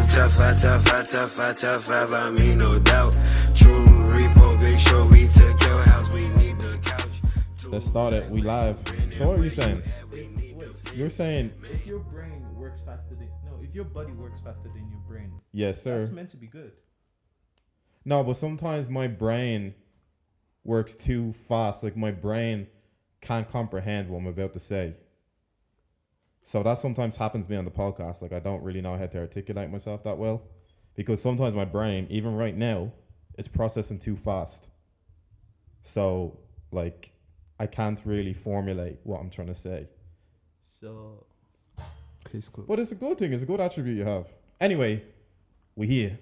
tough, I mean no doubt. True repo, big show, we took your house, we need the couch. Let's start it. We live. So what are you saying? You're saying if your brain works faster than if your body works faster than your brain, yes, sir. that's meant to be good. No, but sometimes my brain works too fast. Like my brain can't comprehend what I'm about to say. So that sometimes happens to me on the podcast. Like I don't really know how to articulate myself that well, because sometimes my brain, even right now, it's processing too fast. So like I can't really formulate what I'm trying to say. So, okay, it's cool. But it's a good thing. It's a good attribute you have. Anyway, we're here.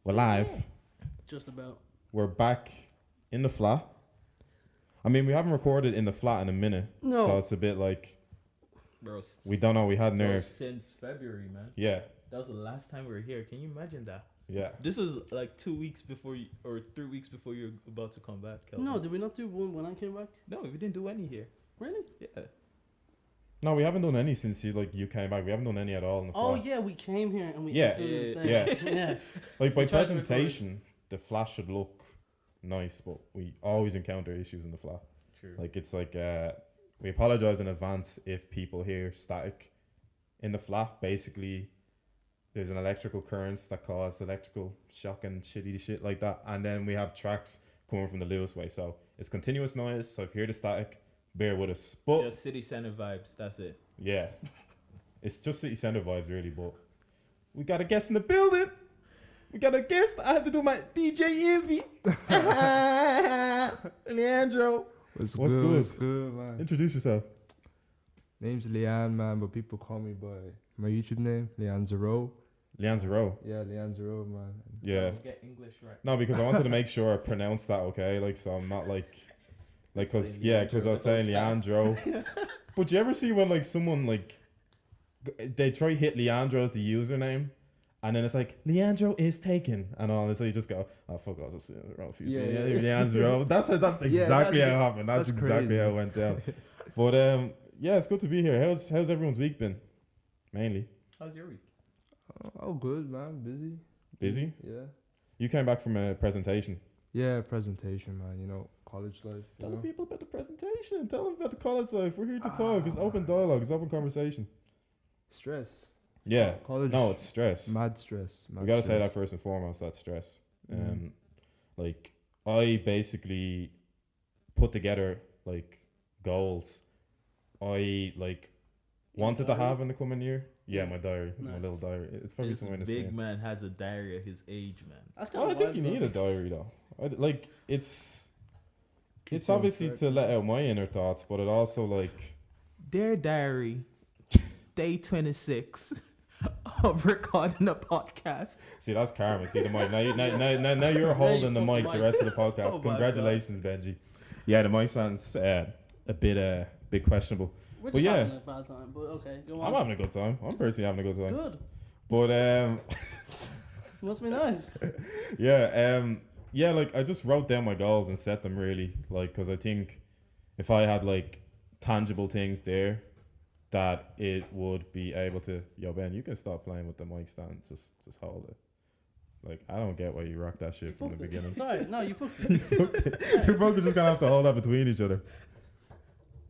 We're live. Just about. We're back in the flat. I mean, we haven't recorded in the flat in a minute. No. So it's a bit like, Bro, we don't know. We had nerves. since February, man. Yeah. That was the last time we were here. Can you imagine that? Yeah. This was like 2 weeks before you, or 3 weeks before you're about to come back, Kelvin. No, did we not do one when I came back? No, we didn't do any here. Really? Yeah. No, we haven't done any since you came back. We haven't done any at all in the flat. Oh yeah, we came here and we Yeah. influenced Yeah. them. Yeah. Like by We tried to presentation, the flat should look nice, but we always encounter issues in the flat. True. Like it's like we apologize in advance if people hear static in the flat. Basically, there's an electrical currents that cause electrical shock and shitty shit like that, and then we have tracks coming from the Lewis way, so it's continuous noise. So if you hear the static, bear with us. But Just city center vibes. That's it. yeah, it's just city center vibes really. But we got a guest in the building. We got a guest. I have to do my DJ envy. Leanzzro. What's What's good? good? What's good, man? Introduce yourself. Name's Leanne, man, but people call me by my YouTube name, Leanzzro. Leanzzro. Yeah, Leanzzro, man. Yeah. Get English right. No, because I wanted to make sure I pronounced that okay. Like, so I'm not like, cause Saying yeah, Leanzzro cause I was the whole saying time. Leanzzro. But you ever see when like someone like, they try hit Leanzzro as the username, and then it's like Leanzzro is taken and all, and so you just go, oh fuck, I was just saying the wrong few. Yeah, Yeah, yeah. That's exactly Yeah, how that's- it happened. That's exactly crazy. how it went down. But yeah, it's good to be here. How's everyone's week been? Mainly How's your week? Oh, good, man. Busy. busy. Yeah. You came back from a presentation. Yeah, presentation, man. You know, college life. You Tell the know? people about the presentation. Tell them about the college life. We're here to talk. It's open dialogue. It's open conversation. Stress. Yeah. College. No, it's stress. Mad stress. We gotta say that first and foremost. That's stress. Mhm. Like I basically put together like goals. I like wanted to diary? have in the coming year. Yeah, my diary, my Nice. little diary. It's probably This somewhere in the big screen. man has a diary at his age, man. That's kind Well, I of think you need a diary though. Like it's obviously to let out my inner thoughts, but it also like Dear diary, day 26 of recording a podcast. see that's karma. See the mic now you're holding the fuck mic the the mic. rest of the podcast. Oh my Congratulations, Benji. Yeah, the mic stands a bit questionable. We're But just yeah. having a bad time, but okay, go on. I'm having a good time. I'm personally having a good time. Good. But Must be nice. yeah, like I just wrote down my goals and set them really, like, because I think if I had like tangible things there, that it would be able to. Yo, Ben, you can stop playing with the mic stand. Just hold it. Like I don't get why you rock that shit from the Fucked it. beginning. Sorry, no, you fucked it. You're both just gonna have to hold that between each other.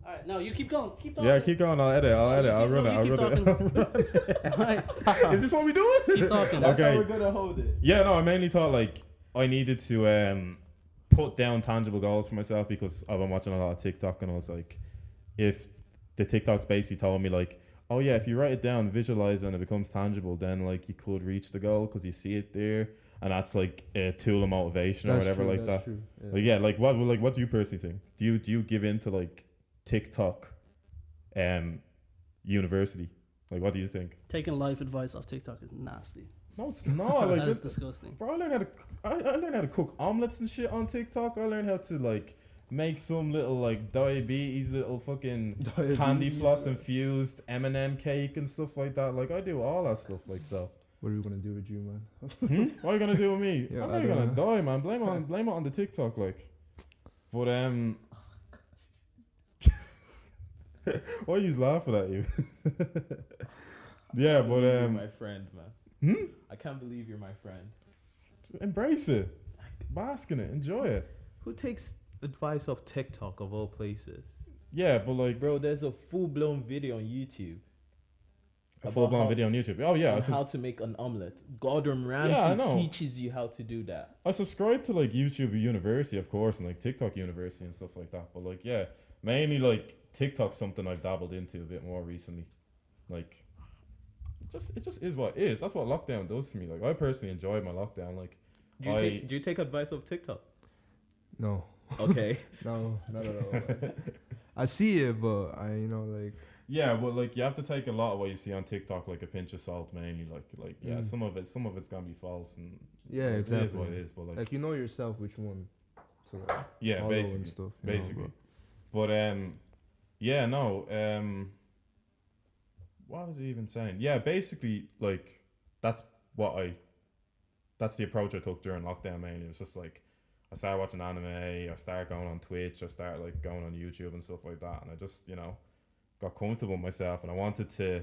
Alright, no, you keep going. Keep talking. Yeah, keep going. I'll edit. I'll run you keep it. Alright, Is this what we doing? keep talking. That's Okay. how we're gonna hold it. Yeah, no, I mainly thought like I needed to put down tangible goals for myself because I've been watching a lot of TikTok and I was like, if the TikToks basically told me like, oh yeah, if you write it down, visualize it and it becomes tangible, then like you could reach the goal because you see it there, and that's like a tool of motivation or That's whatever true, like that's that. True. Yeah. Like yeah, what do you personally think? Do you give in to like TikTok, university? Like what do you think? Taking life advice off TikTok is nasty. No, it's not. Like That is it, disgusting. bro, I learned how to cook omelets and shit on TikTok. I learned how to like make some little like diabetes little fucking candy floss infused M&M cake and stuff like that. Like I do all that stuff like so. What are we gonna do with you, man? What are you gonna do with me? Yeah, I'm I not don't gonna die, man. Blame it on the TikTok like. But why are you laughing at you? Yeah, but my friend, man. I can't believe you're my friend. Embrace it, bask in it, enjoy it. Who takes advice off TikTok of all places? Yeah, but like, Bro, there's a full-blown video on YouTube. a about full-blown how- video on YouTube. Oh yeah, on how to make an omelet. Gordon I Ramsay know. teaches you how to do that. I subscribe to like YouTube University, of course, and like TikTok University and stuff like that. But like, yeah, mainly like TikTok's something I've dabbled into a bit more recently. Like, it just is what it is. That's what lockdown does to me. Like, I personally enjoyed my lockdown. Like, Do you take advice of TikTok? No, Okay. no, not at all. I see it, but yeah, but like you have to take a lot of what you see on TikTok like a pinch of salt, mainly. Like yeah, Mm. some of it's gonna be false, and yeah, it exactly. is what it is. But like, you know yourself which one to yeah, follow basically. and stuff. Basically. But yeah, no, what was he even saying? Yeah, basically, like that's the approach I took during lockdown mainly. It was just like I started watching anime, I started going on Twitch, I started like going on YouTube and stuff like that, and I just, you know, got comfortable with myself, and I wanted to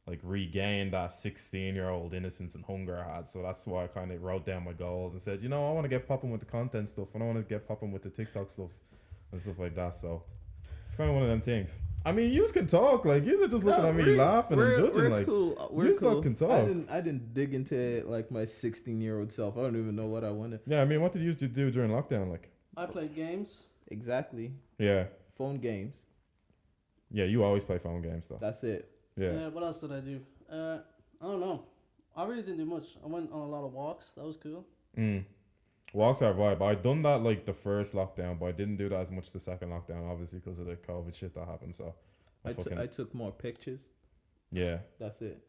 like regain that 16-year-old innocence and hunger I had. So that's why I kind of wrote down my goals and said, you know, I want to get popping with the content stuff, and I want to get popping with the TikTok stuff and stuff like that. So it's kind of one of them things. I mean, you can talk, like you just looking at me laughing and judging, like cool. you can talk. I didn't dig into it like my 16-year-old self. I don't even know what I wanted. Yeah, I mean, what did you do during lockdown? Like, I played games. Exactly. yeah, Phone games. yeah, you always play phone games though. That's it. Yeah, What else did I do? I don't know. I really didn't do much. I went on a lot of walks. That was cool. walks are vibe. I done that like the first lockdown, but I didn't do that as much the second lockdown, obviously because of the COVID shit that happened. So I took more pictures. yeah. That's it.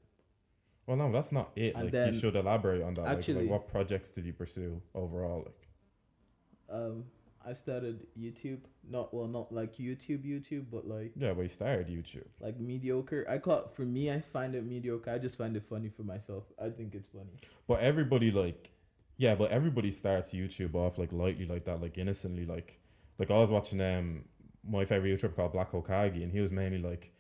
Well, no, that's not it. And Like, then you should elaborate on that. actually- like, what projects did you pursue overall? Like, I started YouTube. Not like YouTube, but like yeah, we started YouTube. mediocre. For me, I find it mediocre. I just find it funny for myself. I think it's funny. But everybody but everybody starts YouTube off like lightly like that, like innocently. Like I was watching my favorite YouTuber called Black Hokage, and he was mainly like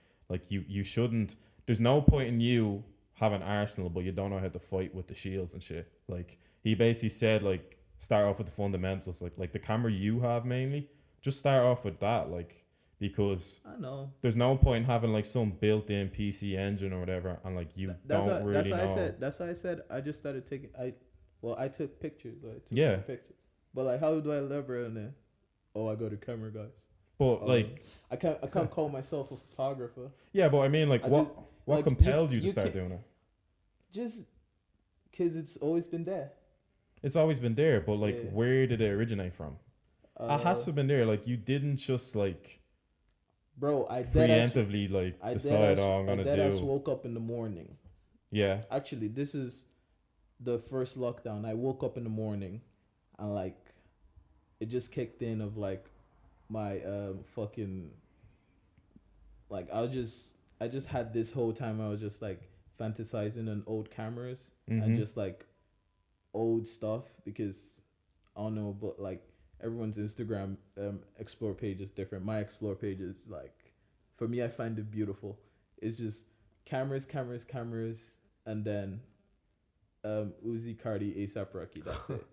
you shouldn't. There's no point in you having Arsenal, but you don't know how to fight with the shields and shit. Like he basically said, like start off with the fundamentals, like the camera you have mainly. Just start off with that, like because I know. there's no point in having like some built-in PC engine or whatever, and like you That's don't why, really that's why know. I said. That's why I said. I just started taking. I took pictures. Yeah. Pictures. But like, how do I elaborate on it? Oh, I go to camera guys. But like, I can't call myself a photographer. yeah, but I mean, like, I what just- what like, compelled you to you start can- doing it? Just because it's always been there. It's always been there, but like, Yeah. where did it originate from? It has to have been there. Like, you didn't just like Bro, I deadass preemptively like decide, oh, I'm gonna deadass do. woke up in the morning. Yeah, Actually, this is the first lockdown. I woke up in the morning, and like, it just kicked in of like my fucking like I just had this whole time I was just like fantasizing on old cameras Mhm. and just like old stuff because I don't know, but like everyone's Instagram explore page is different. My explore page is like, for me, I find it beautiful. It's just cameras, and then Uzi, Cardi, ASAP Rocky. That's it.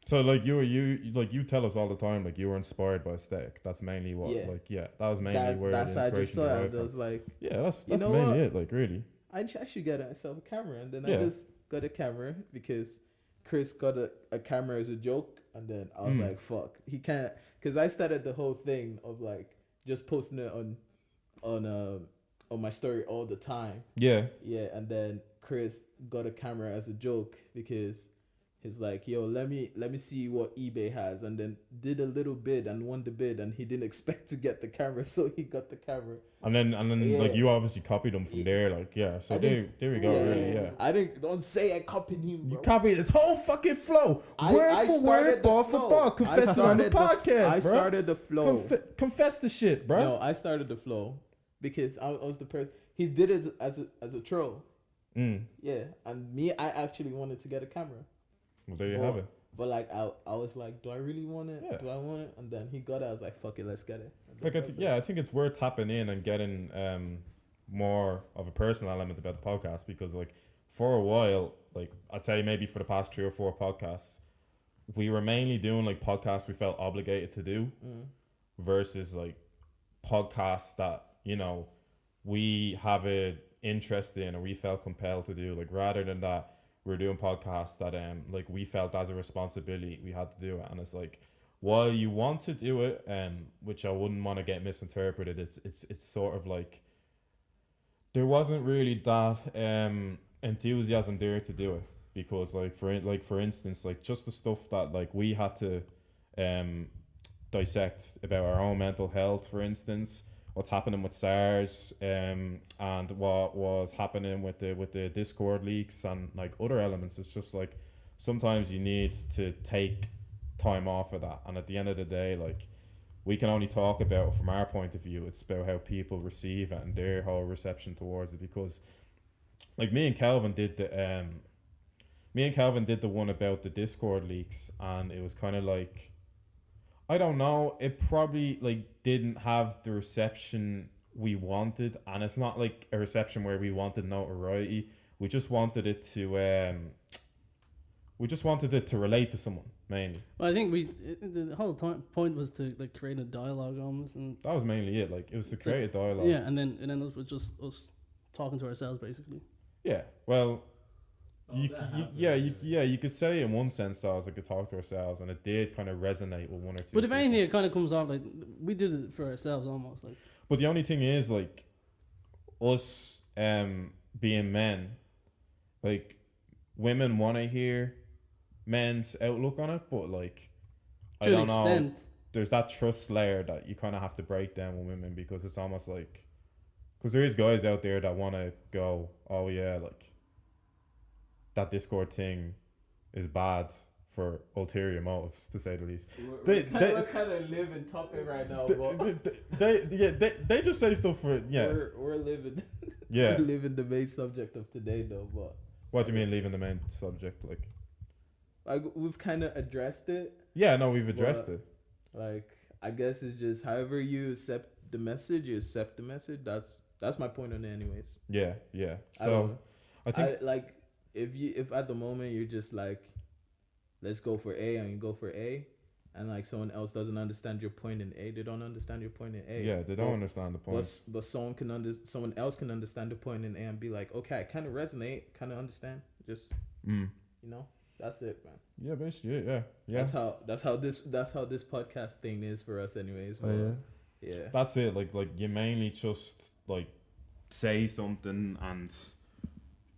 So like you tell us all the time like you were inspired by aesthetic. That's mainly what that was mainly where That's the how I just inspiration saw it. derived I from. was like, Yeah, that's You know mainly what? it. Like really. I should get myself a camera, and then Yeah. I just got a camera because Chris got a camera as a joke, and then I was like, fuck, he can't, because I started the whole thing of like just posting it on my story all the time. Yeah. Yeah, and then Chris got a camera as a joke because he's like, yo, let me see what eBay has, and then did a little bid and won the bid, and he didn't expect to get the camera, so he got the camera. And then like Yeah. you obviously copied them from there, like so I there didn't- we go, really, yeah. I didn't. Don't say I copied him, You bro. copied his whole fucking flow, I word for started word, the bar for flow. bar. I Confess it on the started podcast, I bro. started the flow. Confess the shit, bro. No, I started the flow because I was the person. He did it as a troll. Yeah, and me, I actually wanted to get a camera. Well, there you But- have it. But like I was like, do I really want it? Yeah. Do I want it? And then he got it. I was like, fuck it, let's get it. And Like, then that's it. I think it's worth tapping in and getting more of a personal element about the podcast because, like, for a while, like I'd say maybe for the past 3 or 4 podcasts, we were mainly doing like podcasts we felt obligated to do versus like podcasts that, you know, we have a interest in or we felt compelled to do. Like rather than that, we're doing podcasts that like we felt as a responsibility we had to do it. And it's like, while you want to do it, which I wouldn't want to get misinterpreted, it's sort of like there wasn't really that enthusiasm there to do it, because for instance, like just the stuff that like we had to dissect about our own mental health, for instance, what's happening with SARS, and what was happening with the Discord leaks and like other elements. It's just like sometimes you need to take time off of that, and at the end of the day, like we can only talk about it from our point of view. It's about how people receive it and their whole reception towards it, because like me and Calvin did the one about the Discord leaks, and it was kind of like, I don't know, it probably like didn't have the reception we wanted, and it's not like a reception where we wanted notoriety. We just wanted it to relate to someone mainly. Well, I think the whole point was to like create a dialogue almost, and That was mainly it. Like it was to create a dialogue. yeah, and then it was just us talking to ourselves basically. Yeah. Well, you could say in one sense that was like a talk to ourselves, and it did kind of resonate with one or two. But if people. anything, it kind of comes off like we did it for ourselves almost. Like, But the only thing is, like, us being men, like, women want to hear men's outlook on it, but like, I to an don't know. extent, There's that trust layer that you kind of have to break down with women, because it's almost like, because there is guys out there that want to go, oh yeah, like, that Discord thing is bad for ulterior motives, to say the least. We're kind of living topic right now, but They just say stuff for, yeah. we're living. Yeah. We're living the main subject of today, though. But What do you mean leaving the main subject? Like we've kind of addressed it. yeah, no, we've addressed it. Like, I guess it's just however you accept the message, you accept the message. That's my point on it, anyways. Yeah. I don't know. So I think like if at the moment you're just like, let's go for A, and you go for A, and like someone else doesn't understand your point in A, they don't understand your point in A. yeah, they don't understand the point. But someone else can understand the point in A and be like, okay, I kind of resonate, kind of understand. Just you know, that's it, man. Yeah, basically, yeah. That's how this podcast thing is for us, anyways. Oh, yeah. That's it. Like you mainly just like say something and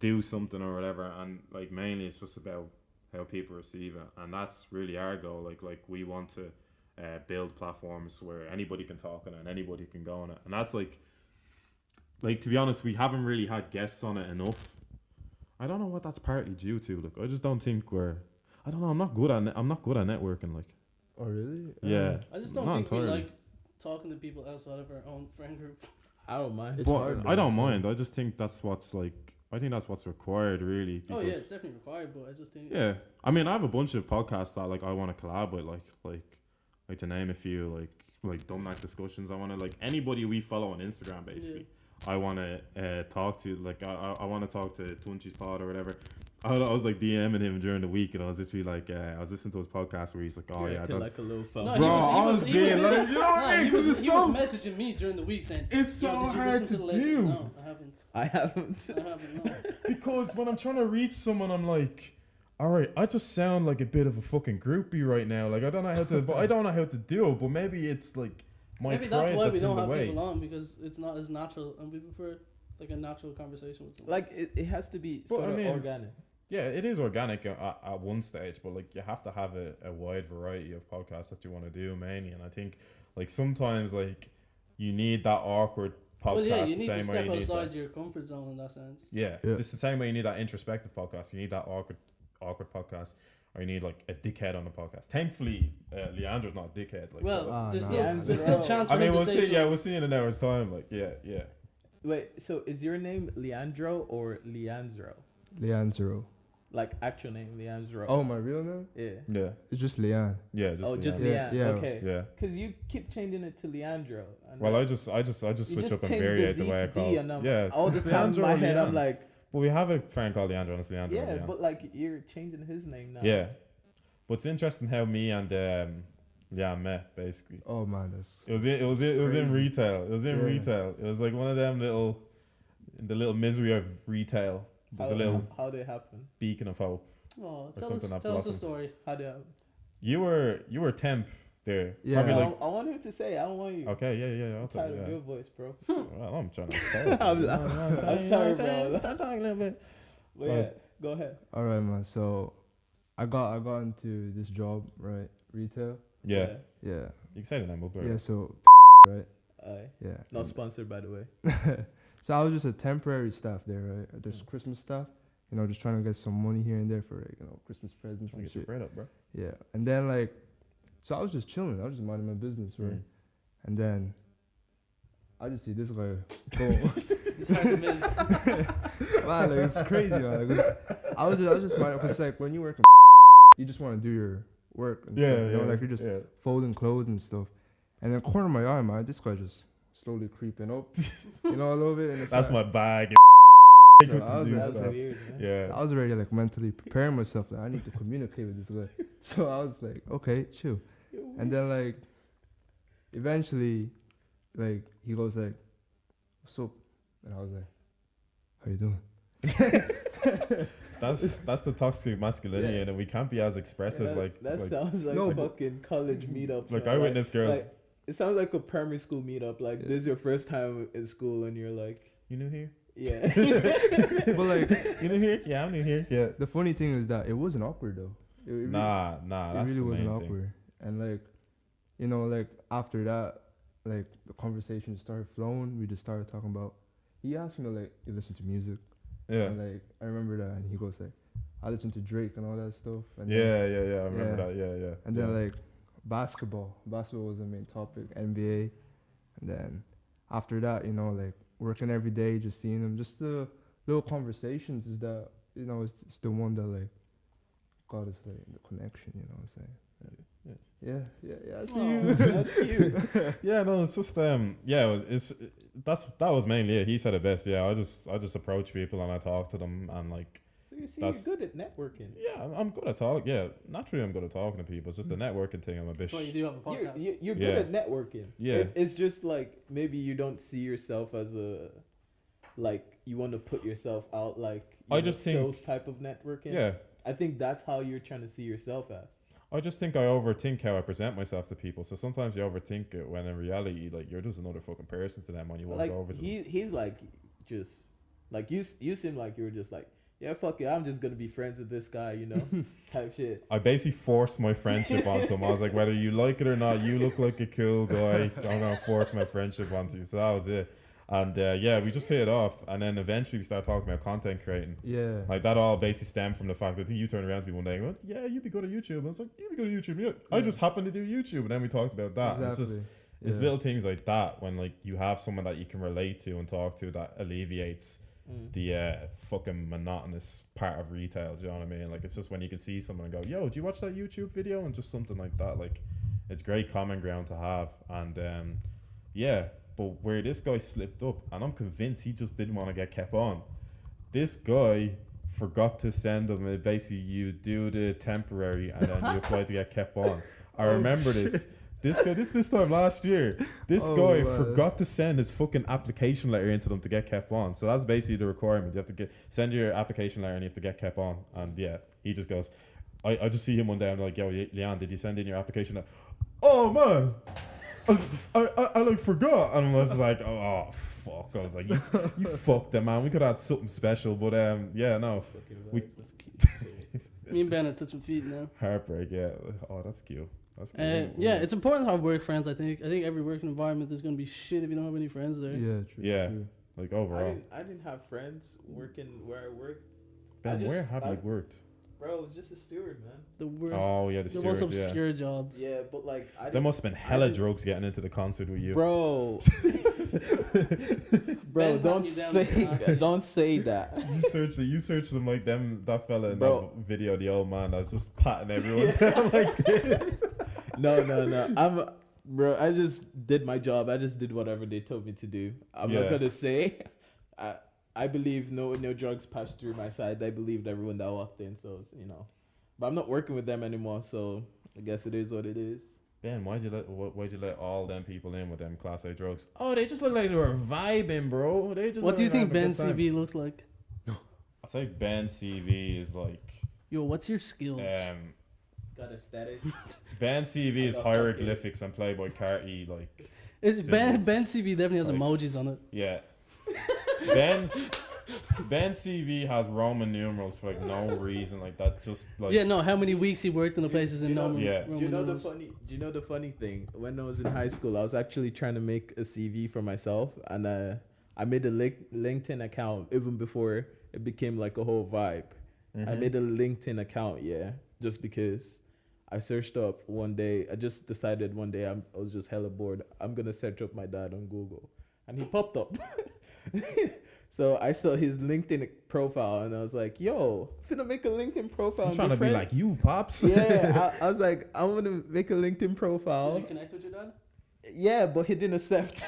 do something or whatever, and like mainly it's just about how people receive it, and that's really our goal. Like we want to build platforms where anybody can talk on it and anybody can go on it, and that's like to be honest, we haven't really had guests on it enough. I don't know what that's partly due to. Like I just don't think I don't know. I'm not good at networking. Like. Oh really? Yeah. I just don't not think entirely. we like talking to people outside of our own friend group. I don't mind. It's But hard, I don't man. mind. I just think that's what's required, really. Oh yeah, because- it's definitely required, but I just think Yeah, it's, I mean, I have a bunch of podcasts that like I want to collab with, like to name a few, like Dumb Discussions. I want to like anybody we follow on Instagram, basically. I want to talk to. Like I want to talk to Tunchi's Pod or whatever. I was like DMing him during the week, and I was literally like, I was listening to his podcast where he's like, oh You're yeah, I acting don't. like a little fella. No, Bro, he was I was being like, you know what I mean? he 'Cause was it's so- messaging me during the week saying, It's "Yo, so did you hard listen to the lesson?" do. No, I haven't. I haven't. I haven't. No. Because when I'm trying to reach someone, I'm like, all right, I just sound like a bit of a fucking groupie right now. Like I don't know how to, but I don't know how to do it. But maybe it's like my Maybe pride that's why we that's don't in the have way. people on, because it's not as natural, and we prefer like a natural conversation with someone. Like it has to be But, sort I of mean, organic. Yeah, it is organic at one stage, but like you have to have a wide variety of podcasts that you want to do mainly. And I think like sometimes like you need that awkward podcast. Well, yeah, you the need to same way step you need outside that. your comfort zone in that sense. Yeah, Yeah. it's the same way you need that introspective podcast. You need that awkward podcast, or you need like a dickhead on the podcast. Thankfully, Leanndro's not a dickhead. Like, Well, so- there's no. still Yeah, there's still bro. chance for I mean, him we'll to say see. Yeah, something. we'll see in an hour's time. Like, yeah. Wait, so is your name Leanzzro or Leanzzro? Leanzzro. Like actual name Leanzzro? Oh, my real name? Yeah. It's just Leanne. Yeah. Just Leanne. Leanne. Yeah. Okay. Yeah. Because you keep changing it to Leanndro. And Well, like, I just you switch just up and changed vary the it the Z way I to call D, it. and Yeah. all the time in Leanndro my or head, I'm Leanne. like, But we have a friend called Leanzzro, and it's Leanzzro. Yeah, Leanne. but like you're changing his name now. Yeah. But it's interesting how me and met basically. Oh man, It was in crazy. retail. It was in Yeah. retail. It was like one of them the little misery of retail. There's a little How did it happen? beacon of hope. Oh, something that tell us the blossoms. story. How did it happen? You were temp there. Yeah. Probably I, like I want him to say. I don't want you. okay, yeah. I'll I'm tell tired you. of Yeah. your voice, bro. Well, I'm trying to tell I'm, you. I'm sorry, bro. I'm talking a little bit. But yeah, go ahead. All right, man. So, I got into this job, right? Retail. Yeah. Yeah. You can say the name up there. Yeah. So, right. Yeah. Not sponsored, by the way. So I was just a temporary staff there, right? Just Christmas staff. You know, just trying to get some money here and there for like, Christmas presents Trying to and get your shit. bread up, bro. Yeah. And then like, so I was just chilling. I was just minding my business, right? Mm. And then I just see this guy go. He's hard to miss. Man, like, it's crazy, man. Like, I was just minding, cause like when you work in you just want to do your work and stuff, you know, like you're just folding clothes and stuff. And then corner of my eye, man, this guy just slowly creeping up, a little bit. And it's That's like, my bag. So I was That's like, weird, man. Yeah. I was already like mentally preparing myself that I need to communicate with this guy. So I was like, okay, chill. And then like, eventually, like he goes like, "What's up?" And I was like, "How you doing?" That's the toxic masculinity, Yeah. and we can't be as expressive. That like sounds like No, a but- fucking college meetup. like man. I witnessed girls. Like, it sounds like a primary school meetup. Like Yeah. this is your first time in school, and you're like, You new here? yeah. But like, You new here? Yeah, I'm new here. Yeah. the funny thing is that it wasn't awkward though. It Nah. it That's really the wasn't main awkward. And like, like after that, like the conversation started flowing. We just started talking about. He asked me like, "You listen to music?" thing. Yeah. And like, I remember that, and he goes like, "I listen to Drake and all that stuff." And then, Yeah. I remember Yeah. that. Yeah. And then like basketball was the main topic, NBA, and then after that, like working every day, just seeing them, just the little conversations is that it's the one that like got us like the connection. You know what I'm saying? Yeah. I see Oh, you. that's cute. Yeah, no, it's just that was mainly it. He said it best. Yeah, I just approach people and I talk to them and like So you see, That's- you're good at networking. yeah, I'm good at talk. Yeah, naturally I'm good at talking to people. It's just the networking thing. I'm a bit. That's why you do have a podcast. You're Yeah. good at networking. Yeah. It's just like maybe you don't see yourself as like you want to put yourself out like I just think- sales type of networking. Yeah, I think that's how you're trying to see yourself as. I just think I overthink how I present myself to people. So sometimes you overthink it when in reality, like you're just another fucking person to them when you walk Like over to them. he's like just like you seem like you were just like, yeah, fuck it, I'm just gonna be friends with this guy, type shit. I basically forced my friendship onto him. I was like, whether you like it or not, you look like a cool guy. I'm gonna force my friendship onto you. So that was it. And we just hit it off. And then eventually we started talking about content creating. Yeah. Like that all basically stemmed from the fact that you turned around to me one day and went, yeah, you'd be good at YouTube. And I was like, you'd be good at YouTube. Yeah. I just happened to do YouTube. And then we talked about that. And Exactly. it's just, it's little things like that when like you have someone that you can relate to and talk to that alleviates the fucking monotonous part of retail. Do you know what I mean? Like it's just when you can see someone and go, yo, do you watch that YouTube video? And just something like that. Like it's great common ground to have. And but where this guy slipped up, and I'm convinced he just didn't want to get kept on. This guy forgot to send him basically you do the temporary and then you apply to get kept on. I remember this. This time last year, this guy forgot to send his fucking application letter into them to get kept on. So that's basically the requirement. You have to send your application letter and you have to get kept on. And yeah, he just goes, I just see him one day and I'm like, yo, Leon, did you send in your application letter? Oh man, I like forgot. And I was like, oh fuck. I was like, you fucked it, man. We could have had something special, but yeah, no. Me and Ben are touching feet now. Heartbreak, yeah. Oh, that's cute. That's cute. Yeah, it's important to have work friends. I think every working environment is gonna be shit if you don't have any friends there. Yeah. True. Yeah. True. Like overall. I didn't have friends working where I worked. Ben, where have you worked? Bro, I was just a steward, man. The worst, Oh yeah, the the most steward, yeah. obscure jobs. Yeah, but like I There didn't, must have been hella didn't- drugs getting into the concert with you. Bro. Bro, Ben don't patting you down say the glass. don't say that. You search them like that fella in Bro. that video, the old man that was just patting everyone down like this. No. Bro, I just did my job. I just did whatever they told me to do. I'm Yeah. not gonna say I believe no drugs passed through my side. I believed everyone that walked in, so it's, you know. But I'm not working with them anymore, so I guess it is what it is. Ben, why'd you let all them people in with them Class A drugs? Oh, they just look like they were vibing, bro. They just. What look do you like they think were having a Ben's good time. CV looks like? I think Ben's CV is like Yo, what's your skills? Got a static. Ben's CV is I got hieroglyphics and Playboy Carty, like Ben's CV definitely has Like- emojis on it. yeah. Ben's CV has Roman numerals for like no reason, like that. Just like Yeah, no. How many weeks he worked in the places in you know- Roman? Yeah. Do you know the numerals? funny? Do you know the funny thing? When I was in high school, I was actually trying to make a CV for myself, and I made a LinkedIn account even before it became like a whole vibe. I made a LinkedIn account, yeah, just because I searched up one day. I just decided one day I was just hella bored. I'm gonna search up my dad on Google, and he popped up. So I saw his LinkedIn profile, and I was like, "Yo, I'm finna make a LinkedIn profile." I'm and trying to be friends." like you, pops. Yeah, I was like, I'm gonna make a LinkedIn profile. Did you connect with your dad? Yeah, but he didn't accept.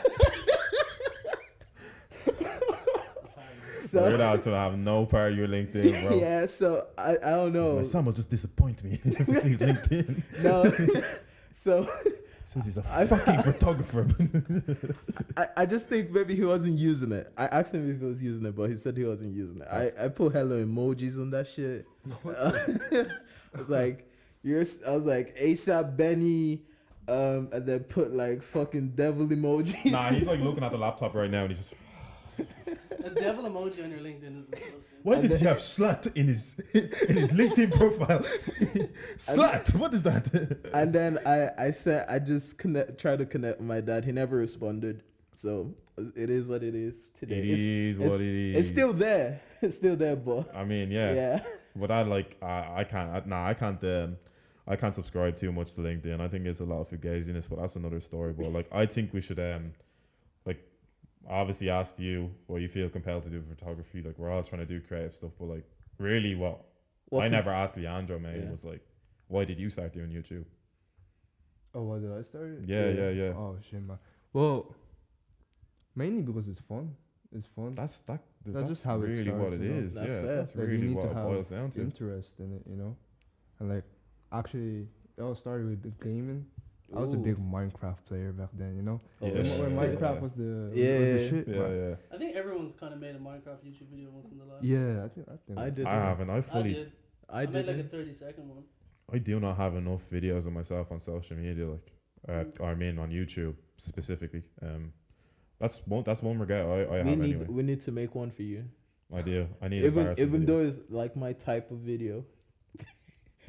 So your So dad's gonna have no part of your LinkedIn, bro. yeah, so I don't know. My son will just disappoint me if he sees LinkedIn. No, so Says he's a I- fucking photographer. I just think maybe he wasn't using it. I asked him if he was using it, but he said he wasn't using it. I put hella emojis on that shit. I was like, I was like ASAP Benny, and then put like fucking devil emojis. Nah, he's like looking at the laptop right now and he's just. A devil emoji on your LinkedIn is disgusting. Why And does he then- have slut in his LinkedIn profile? Slut. What is that? And then I said I just try to connect with my dad. He never responded. So it is what it is today. It is what it is. It's still there. It's still there, but I mean, yeah. yeah. But I like I can't. I can't subscribe too much to LinkedIn. I think it's a lot of fugaziness, but that's another story. But like, I think we should like, obviously ask you what you feel compelled to do with photography. Like, we're all trying to do creative stuff, but like, really, what I never asked Leanzzro, mate, Yeah. was like, why did you start doing YouTube? Oh, why did I start it? Yeah. Oh shit, man. Well, mainly because it's fun. It's fun. That's just how it really what starts, it you know? is. That's Yeah, fair. that's Like, you really need what to it have boils down to. interest in it, you know. And like, actually, it all started with the gaming. I was a big Ooh. Minecraft player back then, you know. Oh, Yeah. When Yeah. Minecraft was the Yeah. shit. Yeah, man. yeah. I think everyone's kind of made a Minecraft YouTube video once in their life. Yeah, I think. I did. I haven't. I I fully. did. I I made like a did. 30-second one. I do not have enough videos of myself on social media, like, or I mean on YouTube specifically. That's one regret I have anyway. We need to make one for you. I do. I need Even embarrassing though videos. it's like my type of video.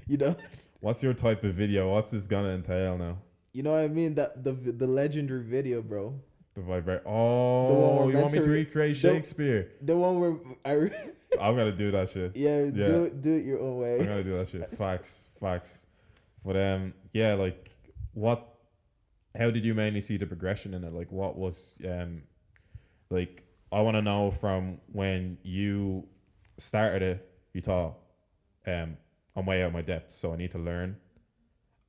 You know. What's your type of video? What's this gonna entail now? You know what I mean? That the legendary video, bro. The vibrate. The Oh, one you want me to mentally- recreate the- Shakespeare? The one where I'm gonna do that shit. yeah, Yeah. do it your own I'm way. gonna do that shit. Facts. But yeah, like, what? How did you mainly see the progression in it? Like, what was like? I want to know from when you started it. You thought, I'm way out of my depth, so I need to learn.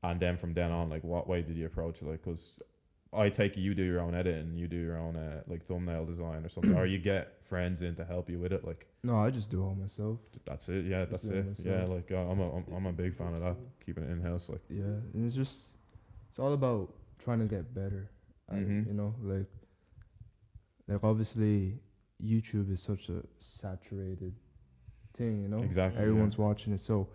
And then from then on, like, what way did you approach it? Like, because I take it you do your own editing, you do your own like thumbnail design or something, or you get friends in to help you with it. Like, No, I just do it all myself. that's it. Yeah, that's Just do it. it Yeah, myself. like I'm a big fan of that. Keeping it in house, like. Yeah, and it's all about trying to get better. at it, Mhm. you know, like obviously YouTube is such a saturated thing, you know. Exactly. Everyone's watching it, so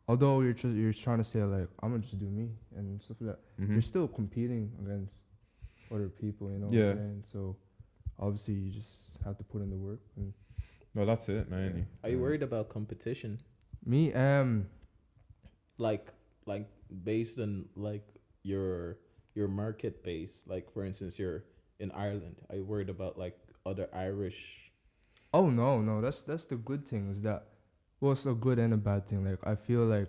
although you're trying to say like I'm gonna just do me and stuff like that, Mhm. you're still competing against other people, you know. Yeah. What I'm saying? So obviously you just have to put in the work. And No, that's it, mainly. Are you worried about competition? me, Like based on like your market base. Like for instance, you're in Ireland. Are you worried about like other Irish? oh no, that's the good thing is that, well, it's a good and a bad thing. Like I feel like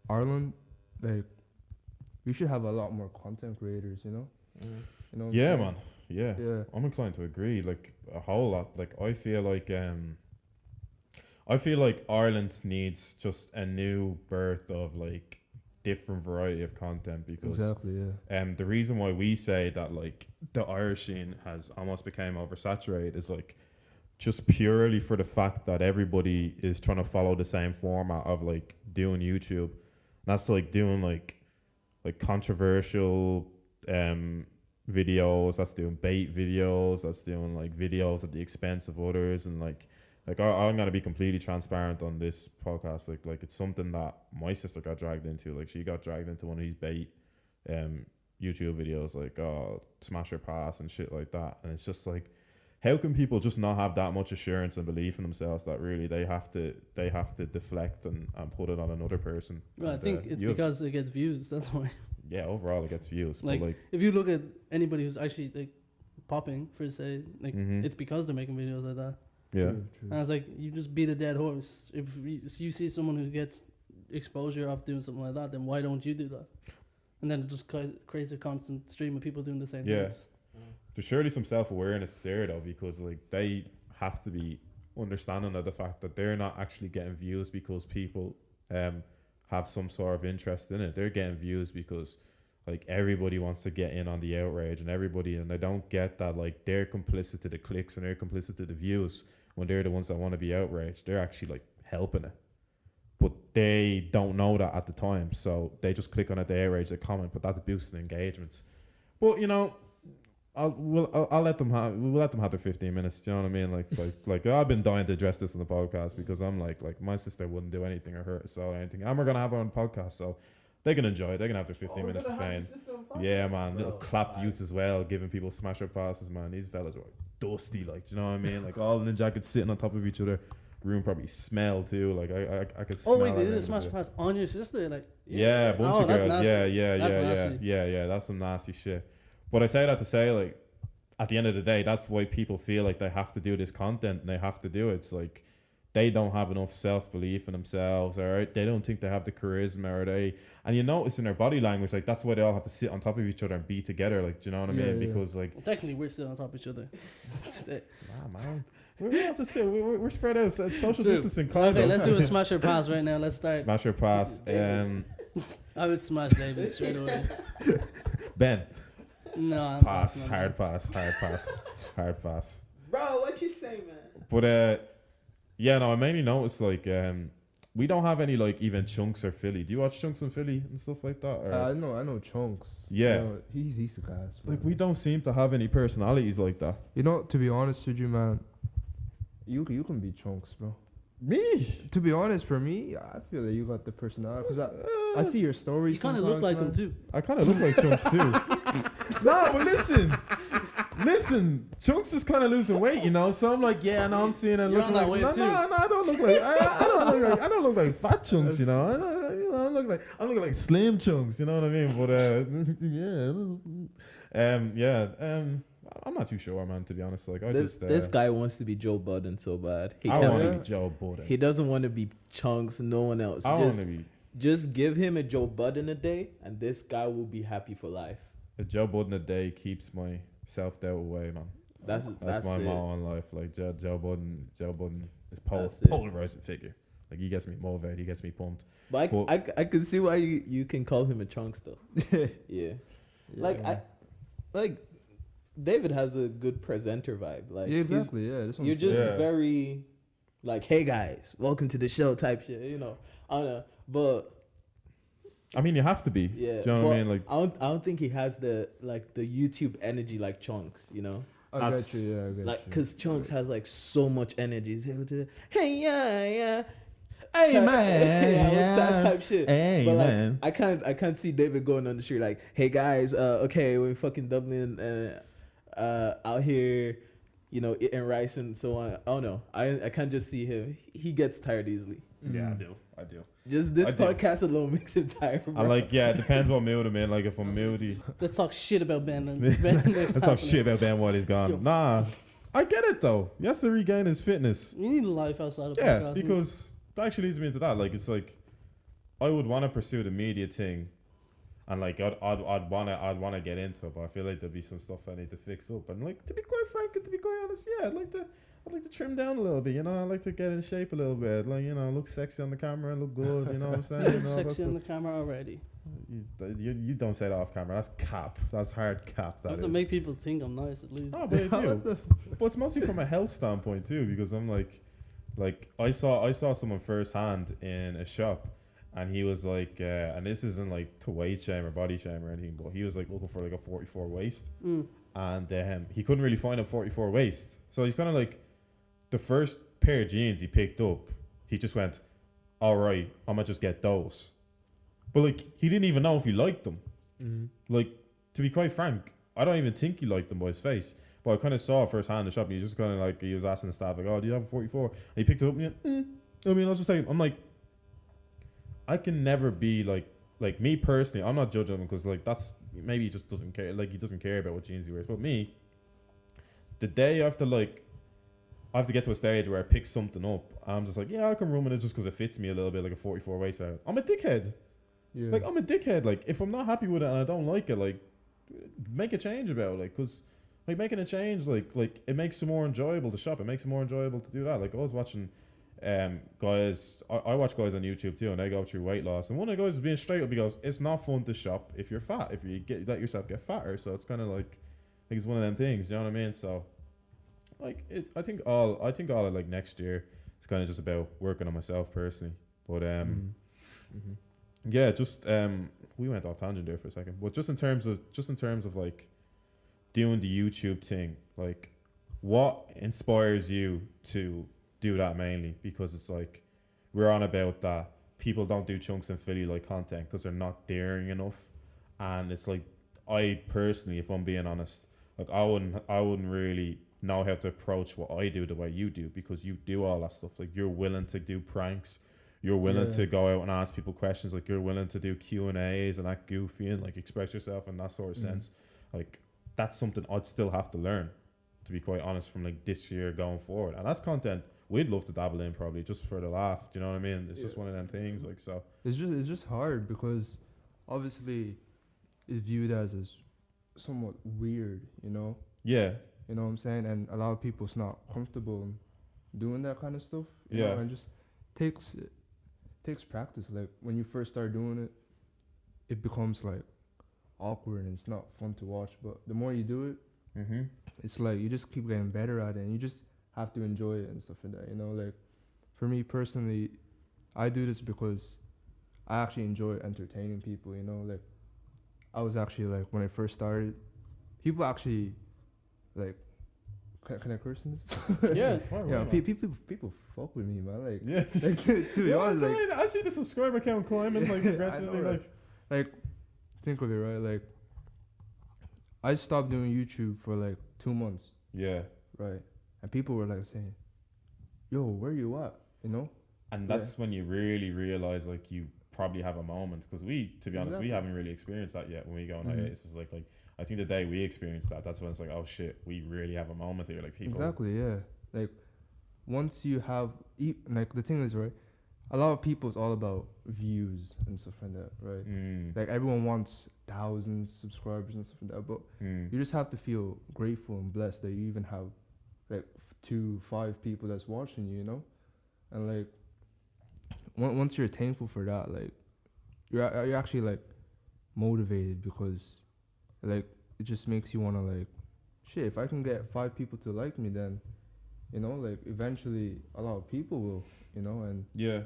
Ireland, like we should have a lot more content creators, you know. You know. what I'm Yeah, saying? man. Yeah. Yeah. I'm inclined to agree. Like a whole lot. Like I feel like Ireland needs just a new birth of like different variety of content because Exactly. Yeah. the reason why we say that like the Irish scene has almost became oversaturated is like just purely for the fact that everybody is trying to follow the same format of like doing YouTube. And that's like doing like controversial videos, that's doing bait videos, that's doing like videos at the expense of others, and like I'm gonna be completely transparent on this podcast. Like it's something that my sister got dragged into. Like she got dragged into one of these bait YouTube videos, like smash or pass and shit like that. And it's just like, how can people just not have that much assurance and belief in themselves that really they have to deflect and put it on another person? Well, I And, think it's because it gets views. That's why. yeah, overall it gets views. Like, but like if you look at anybody who's actually like popping for say, like Mhm. it's because they're making videos like that. yeah, True. And I was like, you just beat a dead horse. If you see someone who gets exposure of doing something like that, then why don't you do that? And then it just creates a constant stream of people doing the same Yeah. things. there's surely some self-awareness there though, because like they have to be understanding of the fact that they're not actually getting views because people have some sort of interest in it. They're getting views because like everybody wants to get in on the outrage, and they don't get that like they're complicit to the clicks and they're complicit to the views when they're the ones that want to be outraged. They're actually like helping it, but they don't know that at the time, so they just click on it, they outrage, they comment, but that's boosting engagements. But you know, I'll let them have we'll let them have their 15 minutes. Do you know what I mean? Like I've been dying to address this on the podcast because I'm like my sister wouldn't do anything or hurt us or anything, and we're gonna have her on the podcast, so they can enjoy it. They can have their 15 minutes of fame. Yeah, man, little clapped youths as well, giving people smasher passes, man. These fellas were dusty, like, do you know what I mean? Like all in the jackets sitting on top of each other. Room probably smell too. Like I could smell. Oh wait, they that did a around smash bit. pass on your sister, like. Yeah, a bunch Oh, of that's girls. nasty. That's nasty. Yeah. That's some nasty shit. But I say that to say, like, at the end of the day, that's why people feel like they have to do this content and they have to do it. It's like they don't have enough self-belief in themselves, or they don't think they have the charisma, or and you notice in their body language, like that's why they all have to sit on top of each other and be together, like, do you know what I mean? Yeah. Because like, Well, technically, we're still on top of each other. nah, man, we're not just we're spread out. So it's social True. distancing, kind Okay, of. let's do a smash or pass right now. Let's start. Smash or pass. I would smash David straight away. Ben, No, I'm pass, passing on hard that. pass, hard pass. Bro, what you say, man? But yeah, no, I mainly noticed like we don't have any like even Chunks or Philly. Do you watch Chunks and Philly and stuff like that? Or? I know Chunks. Yeah. You know, he's the gas. Like man. we don't seem to have any personalities like that. You know, to be honest with you, man, you can be Chunks, bro. Me? To be honest, for me, I feel that you got the personality because I see your stories. You kind of look like man. him too. I kind of look like Chunks too. No, but listen, Chunks is kind of losing weight, you know. So I'm like, yeah, no, I'm seeing it. You're on that wave no, too. no, I don't look like I don't look like fat Chunks, you know. I'm looking like slim Chunks, you know what I mean? But I'm not too sure, man. To be honest, like This guy wants to be Joe Budden so bad. I want to Yeah. be Joe Budden. He doesn't want to be Chunks. No one else. I want to be. Just give him a Joe Budden a day, and this guy will be happy for life. A Joe Budden a day keeps my self-doubt away, man. That's my it. motto in life. Like Joe Budden is That's it. polarizing figure. Like he gets me motivated, he gets me pumped. But I can see why you can call him a Chunks though. Yeah. Like David has a good presenter vibe. Like Yeah, exactly. Yeah, this you're one's just Yeah. very like, hey guys, welcome to the show type shit. You know, I don't know, but I mean, you have to be. yeah, Do you know what I mean? Like, I don't think he has the YouTube energy like Chunks. You know. I that's- get you. Yeah, I get Like, you. cause Chunks has like so much energy. He's able to, hey yeah, hey yeah, that type shit. Hey But like, man. I can't see David going on the street like, hey guys, okay, we're in fucking Dublin, out here, you know, eating rice and so on. Oh no, I can't just see him. He gets tired easily. Yeah, I do. Just this I do. podcast alone makes him tired. Bro. I like, yeah, it depends what mood I'm in. Like, if I'm moody, Let's talk shit about Ben. And Ben next let's time. talk shit about Ben while he's gone. Yo. Nah, I get it though. He has to regain his fitness. You need a life outside of Yeah, podcast. because that actually leads me into that. Like, it's like I would want to pursue the media thing, and like I'd want to get into it, but I feel like there'd be some stuff I need to fix up. And like, to be quite frank and to be quite honest, yeah, I'd like to trim down a little bit. You know, I'd like to get in shape a little bit. Like, you know, look sexy on the camera, look good. You know what I'm saying? You You look know, sexy that's on the camera already. You don't say that off camera. That's cap. That's hard cap. I That have to is. make people think I'm nice at least. Oh, but I do. But it's mostly from a health standpoint too, because I'm like I saw someone firsthand in a shop, and he was like, and this isn't like to weight shame or body shame or anything, but he was like looking for like a 44 waist, and he couldn't really find a 44 waist, so he's kind of like, the first pair of jeans he picked up, he just went, all right, I'm gonna just get those, but like he didn't even know if he liked them. Like, to be quite frank, I don't even think he liked them by his face. But I kind of saw firsthand in the shop, and he just kind of like, he was asking the staff, like, oh, do you have a 44? And he picked it up, and he went, I mean, I'll just take it. I'm like, I can never be like me personally, I'm not judging him, because like, that's, maybe he just doesn't care, like, he doesn't care about what jeans he wears. But me, the day after, like, I have to get to a stage where I pick something up, I'm just like, yeah, I can room in it just because it fits me a little bit, like a 44 waist out. I'm a dickhead. Yeah. Like, I'm a dickhead. Like, if I'm not happy with it and I don't like it, like, make a change about it. Like, because, like, making a change, like it makes it more enjoyable to shop. It makes it more enjoyable to do that. Like, I was watching guys, I watch guys on YouTube too, and they go through weight loss. And one of the guys is being straight up, he goes, it's not fun to shop if you're fat, if you let yourself get fatter. So it's kind of like it's one of them things, you know what I mean? So, like, I think all of, like, next year is kind of just about working on myself personally. But yeah, just we went off tangent there for a second. But just in terms of like doing the YouTube thing, like, what inspires you to do that mainly? Because it's like, we're on about that people don't do chunks and Philly like content because they're not daring enough. And it's like, I personally, if I'm being honest, like, I wouldn't really know how to approach what I do the way you do, because you do all that stuff. Like, you're willing to do pranks, you're willing to go out and ask people questions, like, you're willing to do Q&As and act goofy and like express yourself in that sort of sense. Like, that's something I'd still have to learn, to be quite honest, from like this year going forward. And that's content we'd love to dabble in, probably just for the laugh. Do you know what I mean? It's just one of them things. Like, so it's just hard because obviously it's viewed as somewhat weird, you know. Yeah. You know what I'm saying? And a lot of people's not comfortable doing that kind of stuff. You know? And just takes practice. Like, when you first start doing it, it becomes like awkward and it's not fun to watch. But the more you do it, it's like you just keep getting better at it, and you just have to enjoy it and stuff like that. You know, like, for me personally, I do this because I actually enjoy entertaining people. You know, like, I was actually like, when I first started, people actually like, can I curse in this? Yeah, yeah. People fuck with me, man. Like, yeah. like, to be honest, like, I see the subscriber count climbing like aggressively. I know, right? Like, think of it, right? Like, I stopped doing YouTube for like 2 months. Yeah. Right. And people were like saying, "Yo, where you at?" You know. And that's when you really realize, like, you probably have a moment, because we, to be honest, we haven't really experienced that yet when we go on hiatus. It's like I think the day we experienced that's when it's like, oh shit, we really have a moment here. Like, people. Exactly. Yeah. Like, once you have, like, the thing is, right, a lot of people is all about views and stuff like that, right? Like, everyone wants thousands subscribers and stuff like that, but you just have to feel grateful and blessed that you even have like 2-5 people that's watching you, you know. And like, once you're thankful for that, like, you're actually like motivated, because like, it just makes you want to, like, shit, if I can get 5 people to like me, then, you know, like, eventually a lot of people will, you know. And yeah,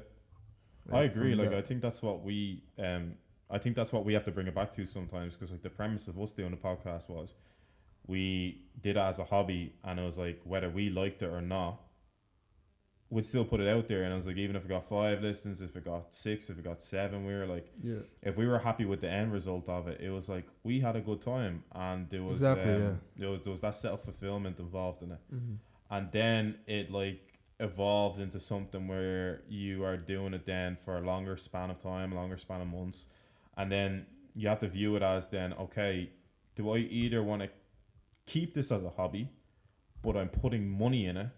like, I agree. Like, I think that's what we have to bring it back to sometimes, because like, the premise of us doing the podcast was, we did it as a hobby, and it was like, whether we liked it or not, we'd still put it out there. And it was like, even if it got 5 listens, if it got 6, if it got 7, we were like, if we were happy with the end result of it, it was like, we had a good time, and there was there was that self-fulfillment involved in it. And then it like evolves into something where you are doing it then for a longer span of time, a longer span of months, and then you have to view it as, then, okay, do I either want to keep this as a hobby, but I'm putting money in it,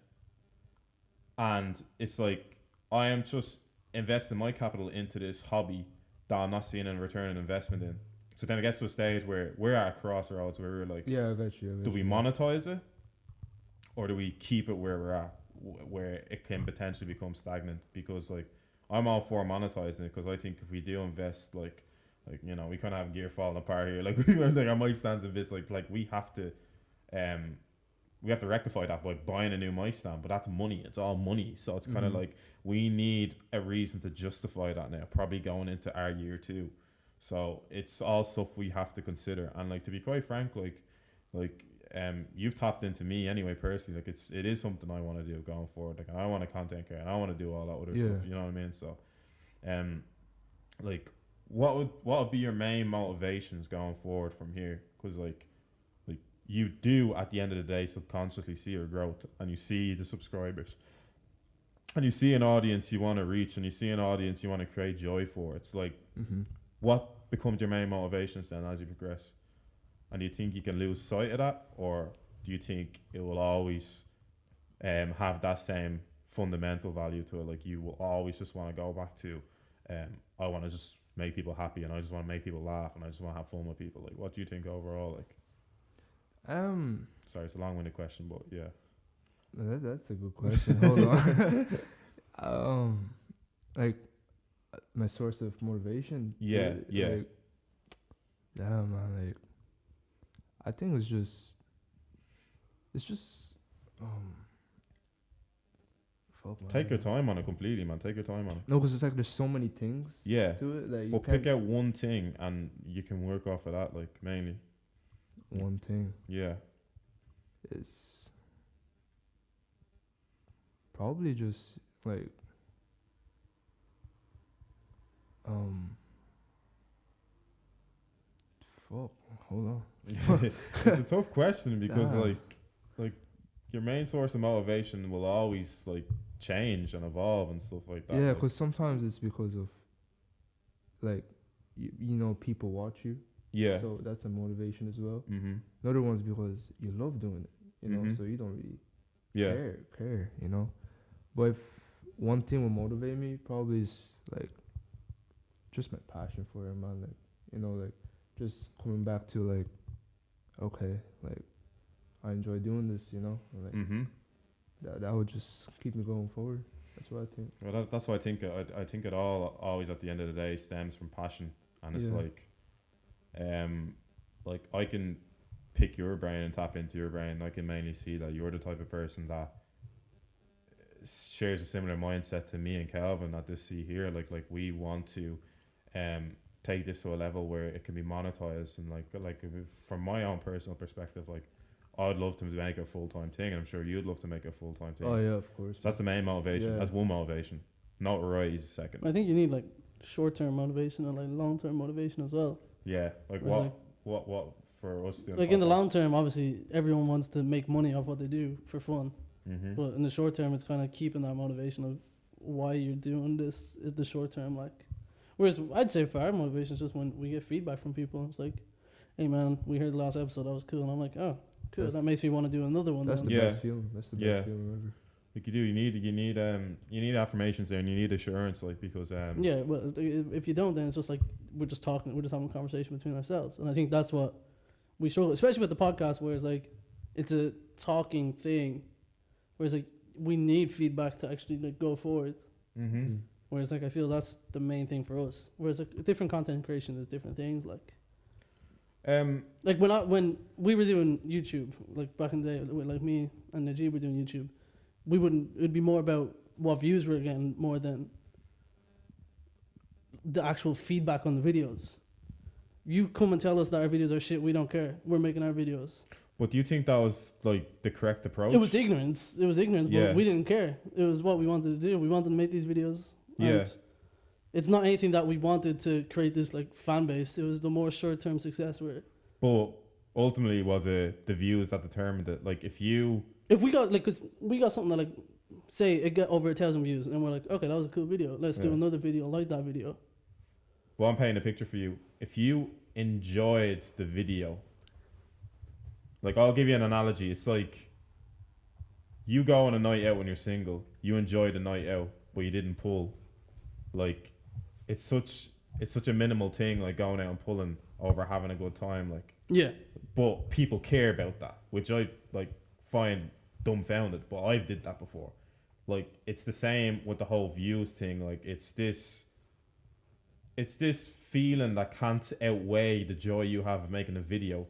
and it's like, I am just investing my capital into this hobby that I'm not seeing a return on investment in. So then it gets to a stage where we're at a crossroads where we're like, I got you. do we monetize it, or do we keep it where we're at, where it can potentially become stagnant? Because like, I'm all for monetizing it, because I think if we do invest like Like, you know, we kind of have gear falling apart here. Like, we were like our mic stands and bits. Like we have to rectify that by buying a new mic stand. But that's money. It's all money. So it's kind of like we need a reason to justify that now. Probably going into our year 2. So it's all stuff we have to consider. And like, to be quite frank, like you've tapped into me anyway personally. Like it is something I want to do going forward. Like, and I want to content create and I want to do all that other stuff. You know what I mean? So like what would be your main motivations going forward from here? Because like you do at the end of the day subconsciously see your growth, and you see the subscribers, and you see an audience you want to reach, and you see an audience you want to create joy for. It's like, what becomes your main motivations then as you progress? And do you think you can lose sight of that, or do you think it will always have that same fundamental value to it? Like, you will always just want to go back to I want to just make people happy, and I just want to make people laugh, and I just want to have fun with people. Like, what do you think overall? Like, sorry, it's a long-winded question, but yeah. That's a good question. Hold on. Like my source of motivation. Yeah. Like, damn, man. Like, I think it's just fuck, man. Take your time on it completely, man. Take your time on it. No, because it's like there's so many things. Yeah. To it, like, But pick out one thing, and you can work off of that. Like, mainly. One thing. Yeah. It's probably just like fuck, hold on. It's a tough question because like your main source of motivation will always like change and evolve and stuff like that. Yeah, like, because sometimes it's because of like you know, people watch you. yeah. So that's a motivation as well. Mhm. Another one's because you love doing it, you know, Mhm. so you don't really Yeah. care, you know. But if one thing will motivate me, probably is like just my passion for it, man. Like, you know, like just coming back to like, okay, like I enjoy doing this, you know, and, like Mhm. that would just keep me going forward. That's what I think. Well, that's what I think. I think it all always at the end of the day stems from passion, and it's Yeah. like I can pick your brain and tap into your brain. I can mainly see that you're the type of person that shares a similar mindset to me and Calvin at this see here. Like we want to take this to a level where it can be monetized, and like from my own personal perspective, like I'd love to make it a full-time thing, and I'm sure you'd love to make it a full-time thing. Oh yeah, of course. So that's the main motivation. Yeah. That's one motivation. Notoriety is the second. I think you need like short-term motivation and like long-term motivation as well. Yeah, like Whereas, what for us doing Like in the long term, obviously everyone wants to make money off what they do for fun. Mm-hmm. But in the short term, it's kind of keeping that motivation of why you're doing this in the short term. Like, whereas I'd say for our motivation is just when we get feedback from people, it's like, hey man, we heard the last episode, that was cool, and I'm like, oh, cool, That's- that makes me want to do another one. That's then. the Yeah. best feeling. That's the Yeah. best feeling ever. Like you need affirmations there, and you need assurance, like because Yeah, well, if you don't, then it's just like we're just talking, we're just having a conversation between ourselves, and I think that's what we struggle, especially with the podcast, where it's like it's a talking thing, whereas like we need feedback to actually like go forward. Mm-hmm. Whereas like I feel that's the main thing for us. Whereas like different content creation is different things. Like when we were doing YouTube, like back in the day, like me and Najib were doing YouTube, it'd be more about what views we're getting more than the actual feedback on the videos. You come and tell us that our videos are shit, we don't care. We're making our videos. But do you think that was like the correct approach? It was ignorance. Yeah. But we didn't care. It was what we wanted to do. We wanted to make these videos. Yeah. And it's not anything that we wanted to create this like fan base. It was the more short term success where But ultimately, was it the views that determined it? Like if we got like, cause we got something that like, say it got over 1,000 views, and we're like, okay, that was a cool video. Let's do Yeah. another video like that video. well, I'm painting a picture for you. If you enjoyed the video, like I'll give you an analogy. It's like you go on a night out when you're single. You enjoy the night out, but you didn't pull. Like it's such a minimal thing, like going out and pulling over having a good time. Like, Yeah. but people care about that, which I like find dumbfounded. But I've did that before. Like it's the same with the whole views thing. Like it's it's this feeling that can't outweigh the joy you have of making a video,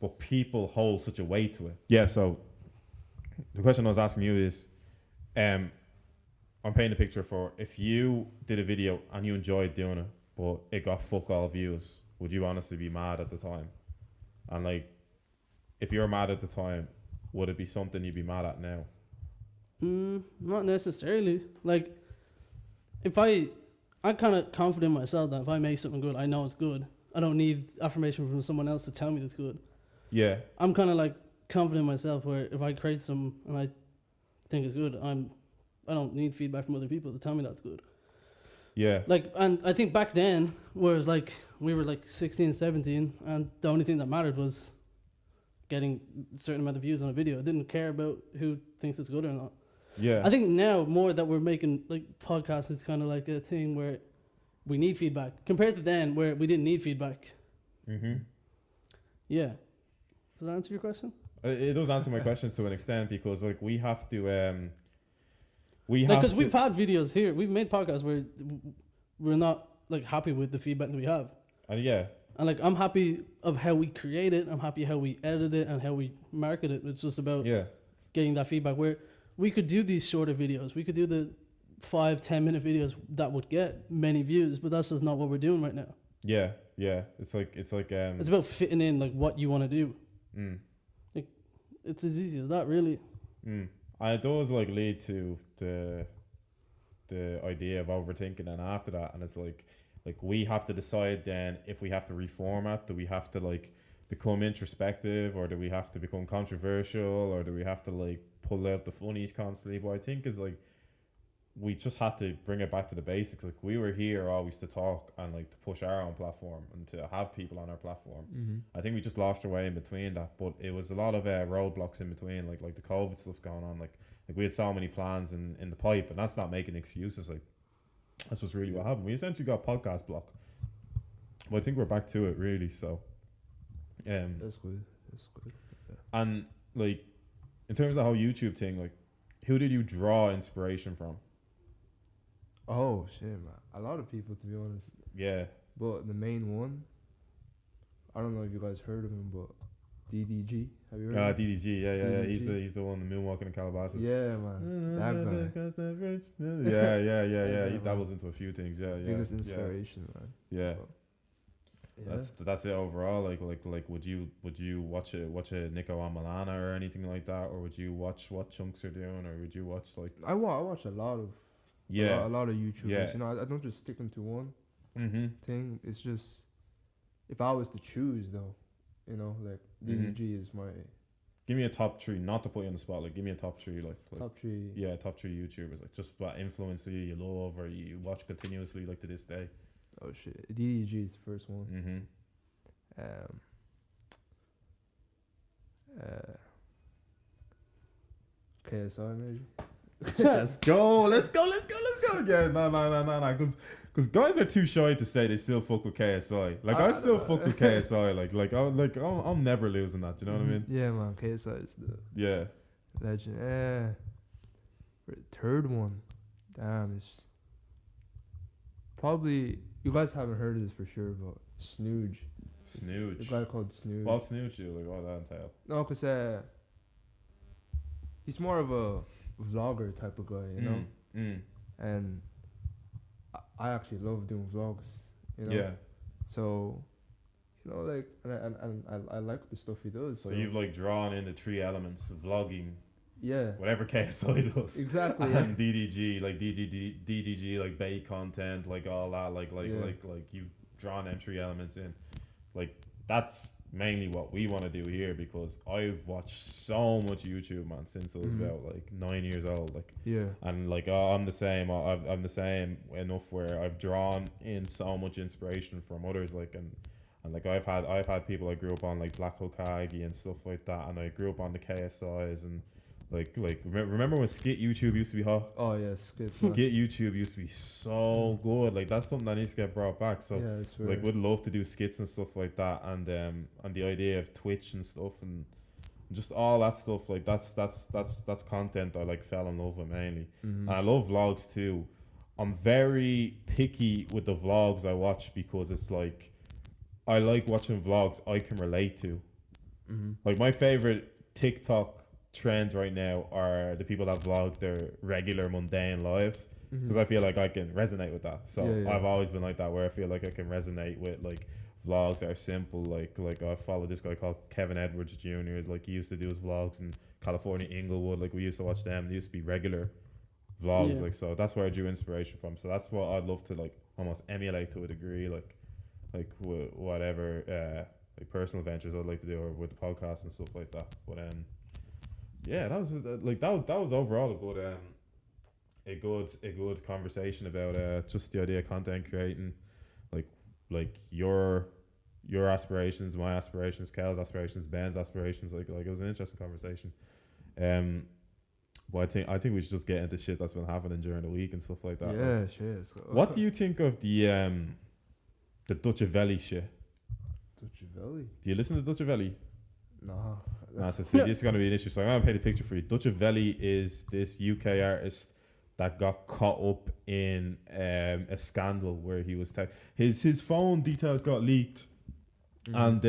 but people hold such a weight to it. Yeah. So the question I was asking you is, I'm painting a picture for if you did a video and you enjoyed doing it, but it got fuck all views, would you honestly be mad at the time? And like, if you're mad at the time, would it be something you'd be mad at now? Not necessarily. Like, I'm kind of confident in myself that if I make something good, I know it's good. I don't need affirmation from someone else to tell me it's good. Yeah. I'm kind of like confident in myself where if I create some and I think it's good, I don't need feedback from other people to tell me that's good. Yeah. Like, and I think back then, whereas like we were like 16, 17, and the only thing that mattered was getting a certain amount of views on a video. I didn't care about who thinks it's good or not. Yeah. I think now more that we're making like podcasts is kind of like a thing where we need feedback compared to then where we didn't need feedback. Mm-hmm. Yeah. Does that answer your question? It does answer my question to an extent because like we have to Because we've had videos here, we've made podcasts where we're not like happy with the feedback that we have. Yeah. And like I'm happy of how we create it, I'm happy how we edit it and how we market it. It's just about getting that feedback where we could do these shorter videos. We could do the 5-10 minute videos that would get many views, but that's just not what we're doing right now. Yeah. It's about fitting in like what you want to do. Like it's as easy as that, really. And it does like lead to the idea of overthinking, and after that, and it's like we have to decide then if we have to reformat. Do we have to like become introspective, or do we have to become controversial, or do we have to like pull out the funnies constantly? But I think is like we just had to bring it back to the basics. Like we were here always to talk and like to push our own platform and to have people on our platform. I think we just lost our way in between that, but it was a lot of roadblocks in between, like the COVID stuff going on. Like we had so many plans in the pipe, and that's not making excuses. Like that's just really what happened. We essentially got podcast block, but I think we're back to it really. So That's good. Yeah. And like in terms of the whole YouTube thing, like who did you draw inspiration from? Oh shit, man! A lot of people, to be honest. Yeah. But the main one, I don't know if you guys heard of him, but DDG. Have you heard? Of him? DDG. Yeah. DDG. He's the one, the moonwalking in Calabasas. Yeah, man. That guy. Yeah. He man. dabbles into a few things. Yeah. Biggest inspiration, man. Yeah. But, That's it overall. Like would you watch a Nico Amalana or anything like that, or would you watch what Chunks are doing, or would you watch like? I watch a lot of a lot of YouTubers. Yeah. You know, I don't just stick into one Mm-hmm. thing. It's just if I was to choose though, you know, like DDG is my Give me a top three, not to put you on the spot. Like give me a top three, like top three. Yeah, top three YouTubers. Like just what influence you love or you watch continuously, like to this day. Oh shit, DDG is the first one. KSI maybe. Let's go. Yeah, no. Because guys are too shy to say they still fuck with KSI. Like I still fuck with KSI. I'm never losing that. Do you know what I mean? Yeah, man. KSI is the legend. Third one, damn, it's probably you guys haven't heard of this for sure, but Snooge. Snooge. The guy called Snooge. What Snooge do? Like what that entail? No, cause he's more of a vlogger type of guy, you know. And I actually love doing vlogs, you know. Yeah. So, you know, like, and I like the stuff he does. So you've like drawn in the three elements of vlogging. Yeah. Whatever KSI does. Exactly. And DDG, like DDG, like bait content, like all that, like you've drawn them three elements in. Like that's mainly what we want to do here, because I've watched so much YouTube, man, since I was about like 9 years old. Like and like I'm the same. I'm the same enough where I've drawn in so much inspiration from others. Like and like I've had people I grew up on, like Black Hokage and stuff like that, and I grew up on the KSIs and. Like remember when skit YouTube used to be hot? Oh yeah, skit YouTube used to be so good. Like that's something that needs to get brought back. So like would love to do skits and stuff like that, and the idea of Twitch and stuff and just all that stuff. Like that's content I like fell in love with mainly. And I love vlogs too. I'm very picky with the vlogs I watch because it's like I like watching vlogs I can relate to. Mm-hmm. Like my favorite TikTok trends right now are the people that vlog their regular mundane lives because I feel like I can resonate with that. So Yeah, yeah. I've always been like that, where I feel like I can resonate with like vlogs that are simple. Like I follow this guy called Kevin Edwards Jr. Like he used to do his vlogs in California, Inglewood. Like we used to watch them. They used to be regular vlogs. Yeah. Like so that's where I drew inspiration from. So that's what I'd love to like almost emulate to a degree. Like whatever like personal ventures I'd like to do, or with the podcast and stuff like that. But yeah, that was like that was overall a good conversation about just the idea of content creating, like your aspirations, my aspirations, Cal's aspirations, Ben's aspirations. Like it was an interesting conversation. But I think we should just get into shit that's been happening during the week and stuff like that. Yeah, Like, sure. So. what do you think of the Dutchavelli shit? Dutchavelli? Do you listen to Dutchavelli? No. Nah, so this is going to be an issue. So I'm going to paint a picture for you. Dutchavelli is this UK artist that got caught up in a scandal where he was his phone details got leaked, and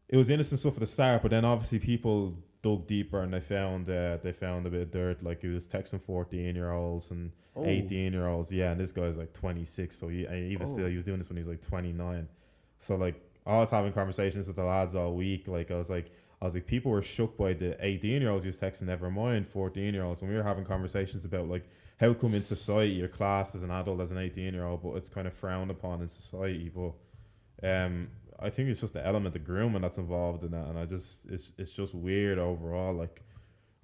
it was innocent stuff at the start, but then obviously people dug deeper and they found a bit of dirt. Like he was texting 14-year-olds and 18-year-olds. Yeah, and this guy's like 26, so still he was doing this when he was like 29. So like I was having conversations with the lads all week. Like I was like people were shook by the 18-year-olds he was texting, never mind 14-year-olds, and we were having conversations about like how come in society you're classed as an adult as an 18-year-old, but it's kind of frowned upon in society. But I think it's just the element of grooming that's involved in that, and it's just weird overall.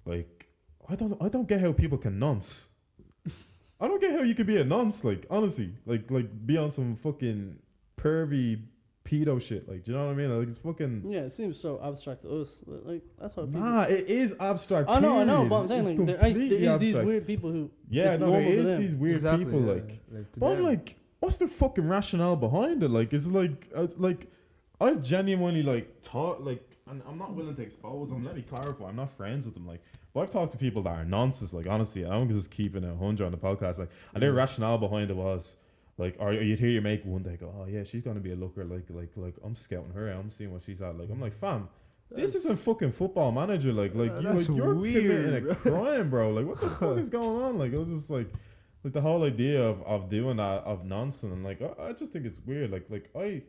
Like I don't get how people can nonce. I don't get how you can be a nonce. Like honestly, like be on some fucking pervy pedo shit. Like, do you know what I mean? Like it's fucking. Yeah, it seems so abstract to us. Like that's what people. Nah, it is abstract. I know, period. but I'm saying It's like there is completely these abstract. weird people who. Yeah, it's no, there normal to is them. these weird Exactly, people. yeah. Like, to but them. like, what's the fucking rationale behind it? Like, it's like I've genuinely like taught like, and I'm not willing to expose them. Let me clarify. I'm not friends with them. Like, but I've talked to people that are nonsense. Like, honestly, I'm just keeping 100 on the podcast. Like, and their rationale behind it was like, or you'd hear your mate one day go, "Oh yeah, she's gonna be a looker." Like I'm scouting her. I'm seeing what she's at. Like, I'm like, fam, this isn't fucking Football Manager. Like you're committing a crime, bro. Like, what the fuck is going on? Like, it was just like the whole idea of doing that of nonsense. And like, I just think it's weird. Like I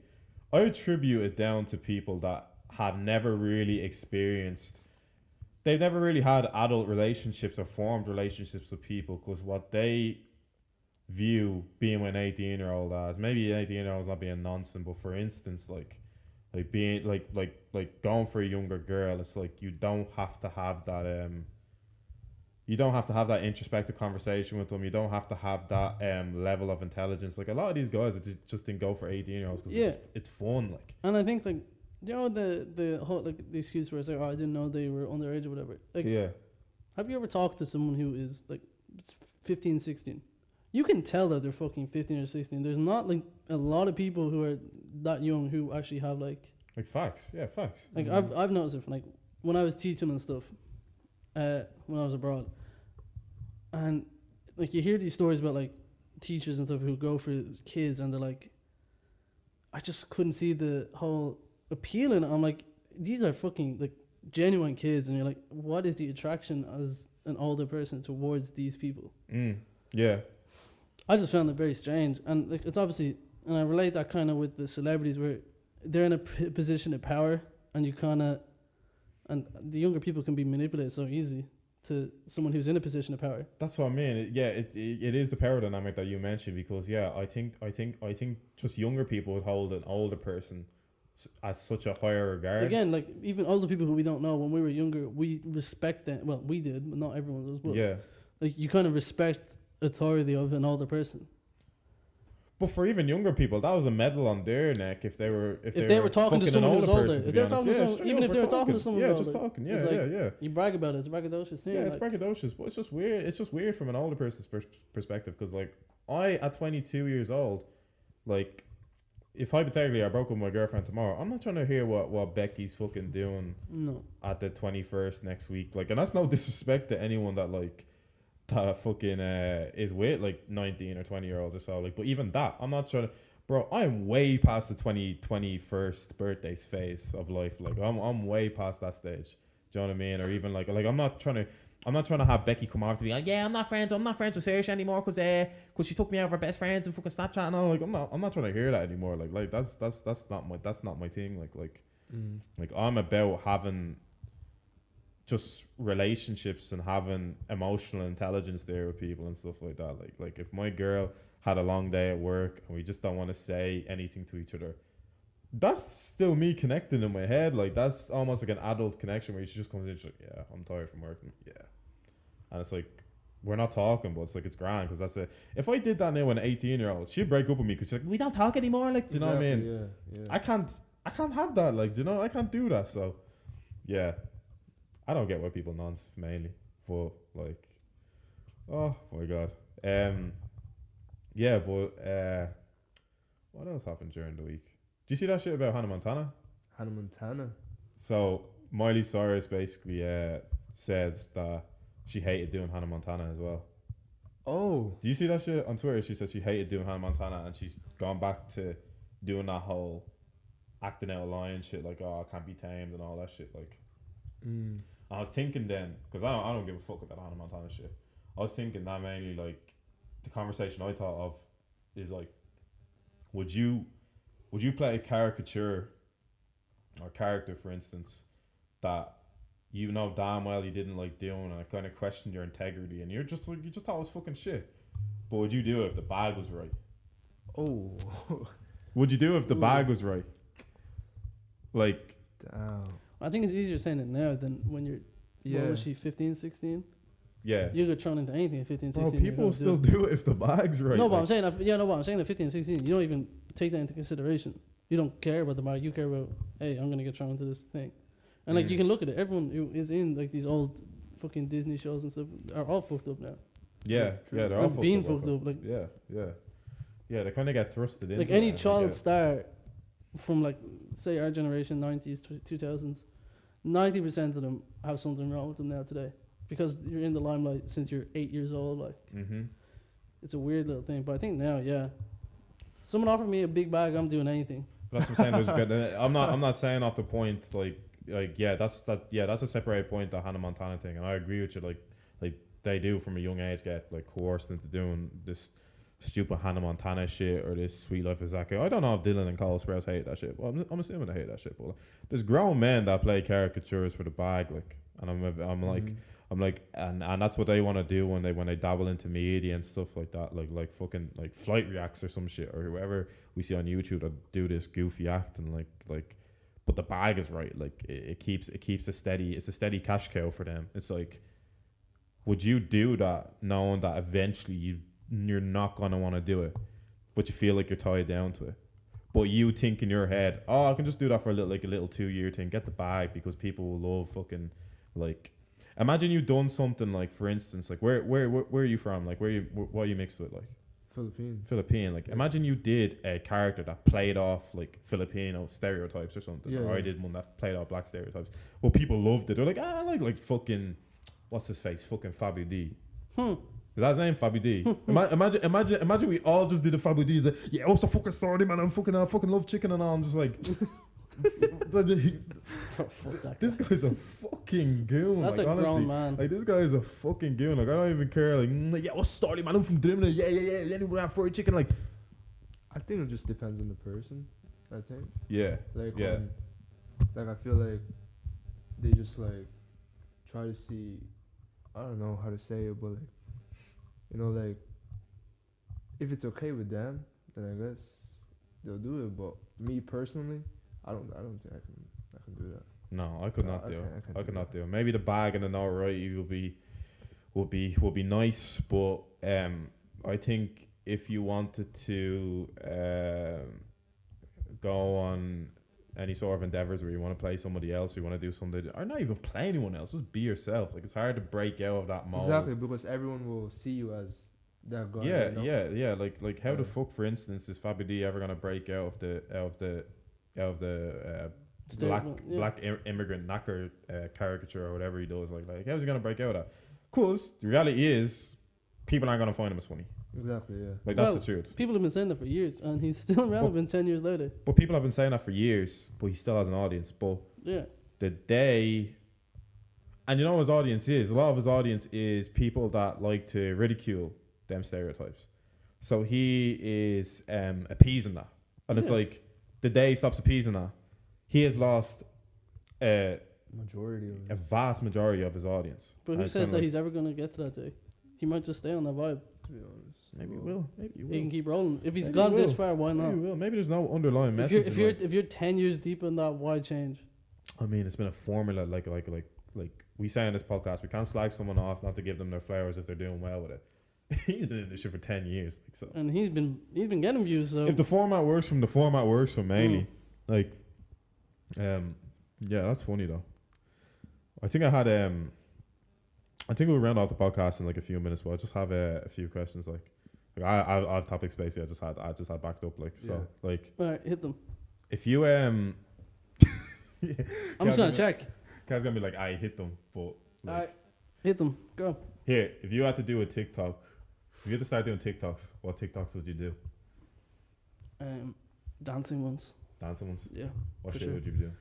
attribute it down to people that have never really experienced. They've never really had adult relationships or formed relationships with people, because what they view being an 18-year-old as, maybe an 18-year-old is not being nonsense, but for instance, like being like going for a younger girl, it's like you don't have to have that introspective conversation with them. You don't have to have that level of intelligence. Like a lot of these guys just didn't go for 18-year-olds because it's fun. Like, And I think like, you know, the whole like the excuse where it's like, oh, I didn't know they were underage or whatever. Like, yeah, have you ever talked to someone who is like 15, 16? You can tell that they're fucking 15 or 16. There's not like a lot of people who are that young who actually have like facts. Yeah, facts. Like I've noticed it from like when I was teaching and stuff, when I was abroad, and like you hear these stories about like teachers and stuff who go for kids and they're like, I just couldn't see the whole appeal in it. I'm like, these are fucking like genuine kids, and you're like, what is the attraction as an older person towards these people? Yeah. I just found it very strange, and like it's obviously, and I relate that kind of with the celebrities where they're in a position of power, and you kind of, and the younger people can be manipulated so easy to someone who's in a position of power. That's what I mean. It is the power dynamic that you mentioned, because I think just younger people would hold an older person as such a higher regard. Again, like even older people who we don't know, when we were younger, we respect them. Well, we did, but not everyone does. But yeah. like you kind of respect authority of an older person. But for even younger people, that was a medal on their neck if they were talking to someone who's older. If they're talking to someone, even if they're talking to someone who's older, talking. it's like, you brag about it. It's a braggadocious thing. Yeah, it's like, braggadocious, but it's just weird. It's just weird from an older person's perspective, because like I, at 22 years old, like if hypothetically I broke up with my girlfriend tomorrow, I'm not trying to hear what Becky's fucking doing no. at the 21st next week. Like, and that's no disrespect to anyone that that fucking is with like 19 or 20-year-olds or so. Like, but even that, I'm not trying to. Bro, I'm way past the 21st birthday phase of life. Like, I'm way past that stage. Do you know what I mean? Or even like I'm not trying to have Becky come over to be like, yeah, I'm not friends with Saoirse anymore because she took me out of her best friends and fucking Snapchat and all. Like, I'm not trying to hear that anymore. Like that's not my thing. Like I'm about having just relationships and having emotional intelligence there with people and stuff like that. Like if my girl had a long day at work and we just don't want to say anything to each other, that's still me connecting in my head. Like, that's almost like an adult connection where she just comes in, she's like, yeah, I'm tired from working. Yeah. And it's like, we're not talking, but it's like, it's grand because that's it. If I did that now with an 18-year-old, she'd break up with me because she's like, we don't talk anymore. Like, do you know what I mean? Yeah. I can't have that. Like, do you know, I can't do that. So, yeah. I don't get why people nonce mainly. But, like, oh my God. Yeah, but what else happened during the week? Do you see that shit about Hannah Montana? Hannah Montana. So Miley Cyrus basically said that she hated doing Hannah Montana as well. Oh. Do you see that shit on Twitter? She said she hated doing Hannah Montana and she's gone back to doing that whole acting out a lion shit, like, oh, I can't be tamed and all that shit. Like, I was thinking then, because I don't give a fuck about Hannah Montana shit. I was thinking that mainly, like, the conversation I thought of is like, would you play a caricature or character, for instance, that you know damn well you didn't like doing and it kind of questioned your integrity and you're just like, you just thought it was fucking shit, but would you do it if the bag was right? Oh. Would you do it if the bag was right? Like, Damn. I think it's easier saying it now than when you're, what was she, 15, 16? yeah. You get thrown into anything at 15, 16. Bro, people will still do it if the bag's right. No, but like, I'm saying, I'm saying that 15, 16, you don't even take that into consideration. You don't care about the bag. You care about, hey, I'm going to get thrown into this thing. And, like, you can look at it. Everyone who is in, like, these old fucking Disney shows and stuff are all fucked up now. yeah, they're all being fucked up. Like, yeah, they kind of get thrusted in. like any child star from, like, say our generation, 90s, 2000s, 90% of them have something wrong with them now today. Because you're in the limelight since you're 8 years old, like, it's a weird little thing. But I think now, yeah, someone offered me a big bag, I'm doing anything. That's what I'm saying. I'm not saying off the point like that's a separated point, the Hannah Montana thing, and I agree with you. Like they do from a young age get like coerced into doing this stupid Hannah Montana shit or this Sweet Life of Zack. I don't know if Dylan and Cole Sprouse hate that shit. Well, I'm assuming they hate that shit. But like, there's grown men that play caricatures for the bag, like, and I'm like, and that's what they want to do when they dabble into media and stuff like that, like fucking like Flight Reacts or some shit or whoever we see on YouTube that do this goofy act and like, but the bag is right. Like it keeps a steady cash cow for them. It's like, would you do that knowing that eventually you're not gonna want to do it, but you feel like you're tied down to it? But you think in your head, oh, I can just do that for a little 2-year thing, get the bag because people will love fucking like. Imagine you done something like, for instance, like where are you from? Like what are you mixed with? Like Philippine. Like imagine you did a character that played off like Filipino stereotypes or something. Or I did one that played off black stereotypes. Well, people loved it. They're like, I like fucking, what's his face? Fucking Fabi D. Is that his name, Fabi D? Imagine we all just did a Fabi D. Like, yeah, what's the fucking story, man? I fucking love chicken and all. I'm just like. This guy's a fucking goon. That's like, a honestly, grown man. Like this guy is a fucking goon. Like I don't even care. Like yeah, what's story, man? I'm from Drimna. Yeah. Anyone have fried chicken? Like I think it just depends on the person. I think. Yeah. Like yeah. Like I feel like they just like try to see. I don't know how to say it, but like, you know, like if it's okay with them, then I guess they'll do it. But me personally, I don't think I can do that. No, I could not do it. I could not do it. Maybe the bag and the notoriety will be nice, but I think if you wanted to go on any sort of endeavors where you want to play somebody else, you want to do something, or not even play anyone else, just be yourself. Like it's hard to break out of that mold. Exactly, because everyone will see you as that guy. Yeah, you know? yeah. Like how the fuck, for instance, is Fabi D ever gonna break out of the black immigrant knacker caricature or whatever he does? Like how's he gonna break out of that? Cause the reality is people aren't gonna find him as funny. Exactly. Yeah. Like that's Well, the truth. People have been saying that for years, and he's still relevant 10 years later. But people have been saying that for years, but he still has an audience. But Yeah. the day, and you know what his audience is? A lot of his audience is people that like to ridicule them stereotypes. So he is appeasing that. And it's Yeah. like, the day he stops appeasing that, he has lost Majority of a it. vast majority of his audience. But And who it's says kinda that like, he's ever going to get to that day? He might just stay on that vibe. To be honest. maybe he will. Maybe he will. He can keep rolling. If he's Maybe gone he this will. far, why Maybe not? he will. Maybe there's no underlying If message. if you're 10 years deep in that, why change? I mean, it's been a formula. Like we say on this podcast, we can't slag someone off not to give them their flowers if they're doing well with it. He's been in this shit for 10 years. Like, so And he's been getting views. So if the format works from the format works from mainly. Like, yeah, that's funny though. I think I had I think we'll round off the podcast in like a few minutes, but I just have a few questions. Like I have topics basically. I just had backed up. Like so, like all right, hit them. if you I'm just gonna check. Kaz gonna be like, I hit them, but All like, right, hit them. Go. here, if you had to do a TikTok, if you had to start doing TikToks, what TikToks would you do? Dancing ones. Dancing ones. Yeah. What For shit sure. would you do?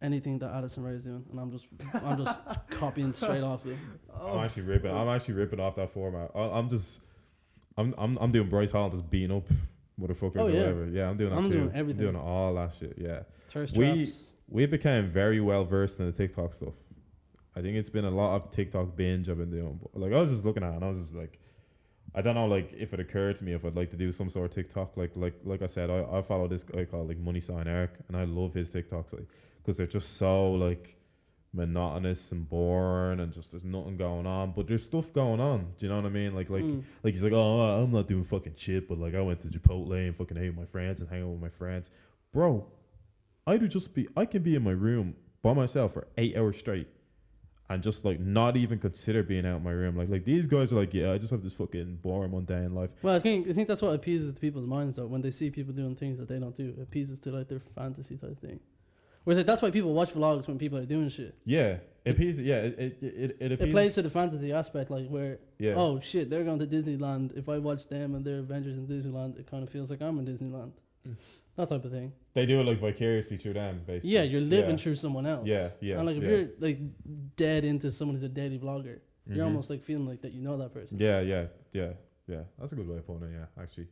Anything that Addison Rae is doing, and I'm just copying straight off it. I'm actually ripping off that format. I'm doing Bryce Hall just beating up motherfuckers Oh, or yeah. whatever. Yeah, I'm doing that I'm too. doing everything. I'm doing all that shit. Yeah. Thirst We- traps. We became very well versed in the TikTok stuff. I think it's been a lot of TikTok binge I've been doing. But like I was just looking at it and I was just like, I don't know, like if it occurred to me if I'd like to do some sort of TikTok. Like I said, I follow this guy called like Money Sign Eric, and I love his TikToks like because they're just so like monotonous and boring and just there's nothing going on. But there's stuff going on. Do you know what I mean? Like he's like, oh, I'm not doing fucking shit, but like I went to Chipotle and fucking ate with my friends and hang out with my friends, bro. I can be in my room by myself for 8 hours straight and just like not even consider being out in my room. Like these guys are like, yeah, I just have this fucking boring mundane life. Well, I think that's what appeases to people's minds though. When they see people doing things that they don't do, it appeases to like their fantasy type thing. Whereas like that's why people watch vlogs when people are doing shit. Yeah, it appeases. Yeah, it It plays to the fantasy aspect, like where Yeah. oh shit, they're going to Disneyland. If I watch them and their adventures in Disneyland, it kind of feels like I'm in Disneyland. That type of thing. They do it like vicariously through them, basically. Yeah, you're living Yeah. through someone else. Yeah, yeah, And like if yeah. you're like dead into someone who's a daily vlogger, Mhm. you're almost like feeling like that you know that person. Yeah. That's a good way of putting it. Yeah, actually.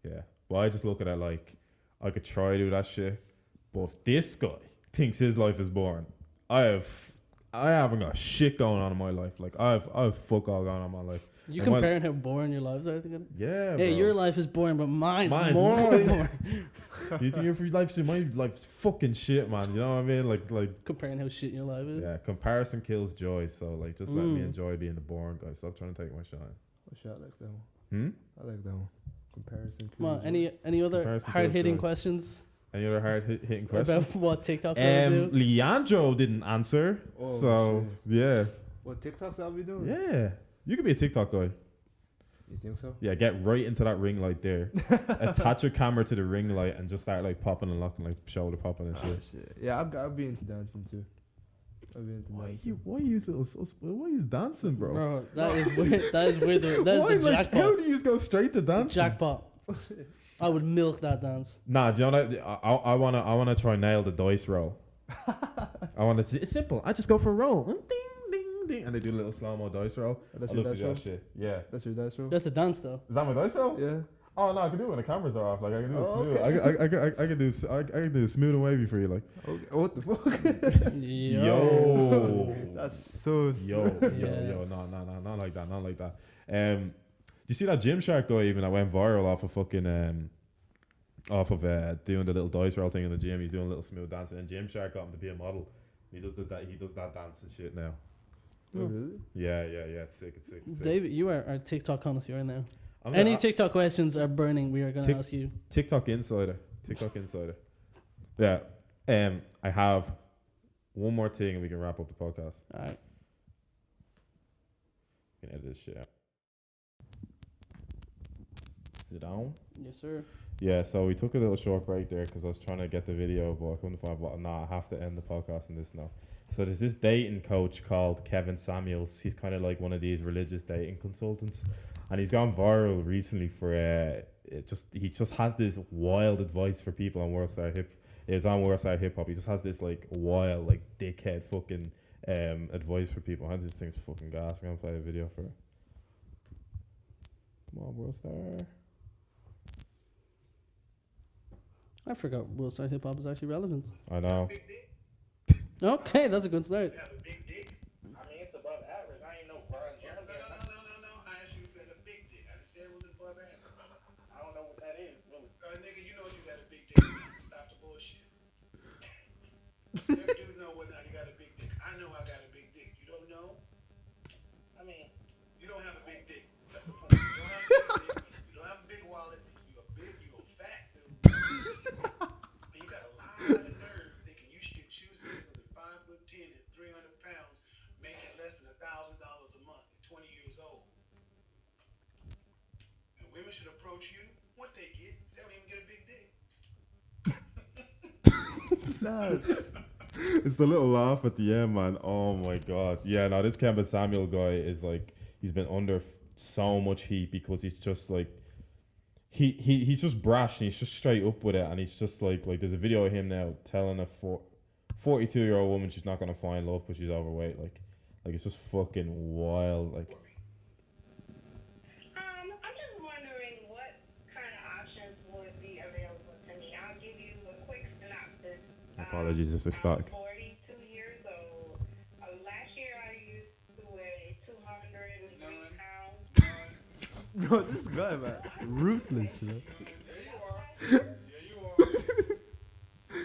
Yeah. Well, I just look at it like I could try to do that shit, but if this guy thinks his life is boring, I haven't got shit going on in my life. Like I have fuck all going on in my life. You And comparing how boring your lives are together? Yeah. Hey, bro. your life is boring, but mine's Mine's more more- boring. You think your life's my life's fucking shit, man. You know what I mean? Like. Comparing how shit your life is. Yeah, comparison kills joy. So like, just let me Mm. enjoy being the boring guy. Stop trying to take my shine. Oh, shit, I like that one. Hmm. I like that one. Comparison. Come on, kills any other Comparison hard hitting kills joy. questions Any other hard hitting questions? about what TikTok do? Leanzzro didn't answer. Oh, So yeah, joy. What TikToks I'll be doing? yeah, you could be a TikTok guy. You think so? Yeah, get right into that ring light there. Attach your camera to the ring light and just start like popping and locking, like shoulder popping and shit. Shit. Yeah, I'll be into dancing too. I'll be into dancing. Why you dancing, bro? Bro, that is weird. That is weird. That is Why, the like, how jackpot. do you just go straight to dancing? Jackpot. I would milk that dance. Nah, do you know what? I wanna try nail the dice roll. It's simple. I just go for a roll. Ding ding ding, and they do a little slow mo dice roll. That's I your love to dice do roll? that shit. Yeah. That's your dice roll? That's a dance though. Is that my dice roll? Yeah. Oh no, I can do it when the cameras are off. Like I can do it Oh, smooth. okay. I can do smooth and wavy for you. Like Okay. What the fuck? yo, That's so yo, Yeah. no, not like that, not like that. Do you see that Gymshark guy even that went viral off of fucking doing the little dice roll thing in the gym? He's doing a little smooth dance, and Gymshark got him to be a model. He does that dance and shit now. Oh, really? Yeah, it's sick. It's sick. David, you are our TikTok connoisseur now. I'm Any gonna- TikTok questions are burning. We are going to Tik- ask you. TikTok insider. Yeah. I have one more thing and we can wrap up the podcast. All right. We can edit this shit out. Is it on? Yes, sir. Yeah, so we took a little short break there because I was trying to get the video, but I couldn't find what. Nah, I have to end the podcast on this now. So there's this dating coach called Kevin Samuels. He's kind of like one of these religious dating consultants. and he's gone viral recently for he just has this wild advice for people on World Star Hip. It's on World Star Hip Hop. He just has this like wild, like dickhead fucking advice for people. I just think it's fucking gas. I'm gonna play a video for it. Come on, World Star. I forgot Will Star Hip Hop is actually relevant. I know. Okay, that's a good start. You have a big dick. I mean, it's above average. I ain't no Brian Jones. No. I asked you if you had a big dick. I just said it was above average. I don't know what that is, really. Nigga, you know you got a big dick. Stop the bullshit. Every dude know whether or not he got a big dick. I know I got a big dick. You don't know? I mean, You don't have a big dick. That's the point. You don't have a big dick. You don't have a big wallet. You a fat dude. And you got a lot of nerve thinking you should choose this with 5'10" and 300 pounds, making less than $1,000 a month at 20 years old. And women should approach you. What they get? They don't even get a big dick. It's the little laugh at the end, man. Oh my god. Yeah, no, this Kevin Samuel guy is like, he's been under so much heat because he's just like, he's just brash and he's just straight up with it, and he's just like there's a video of him now telling a 42-year-old woman she's not gonna find love because she's overweight. Like it's just fucking wild. Like, I'm just wondering what kind of options would be available to me. I'll give you a quick synopsis. apologies if they're stuck. I'm 42 years old. Last year I used to weigh 203 pounds. Bro, this guy, man, ruthless, you know.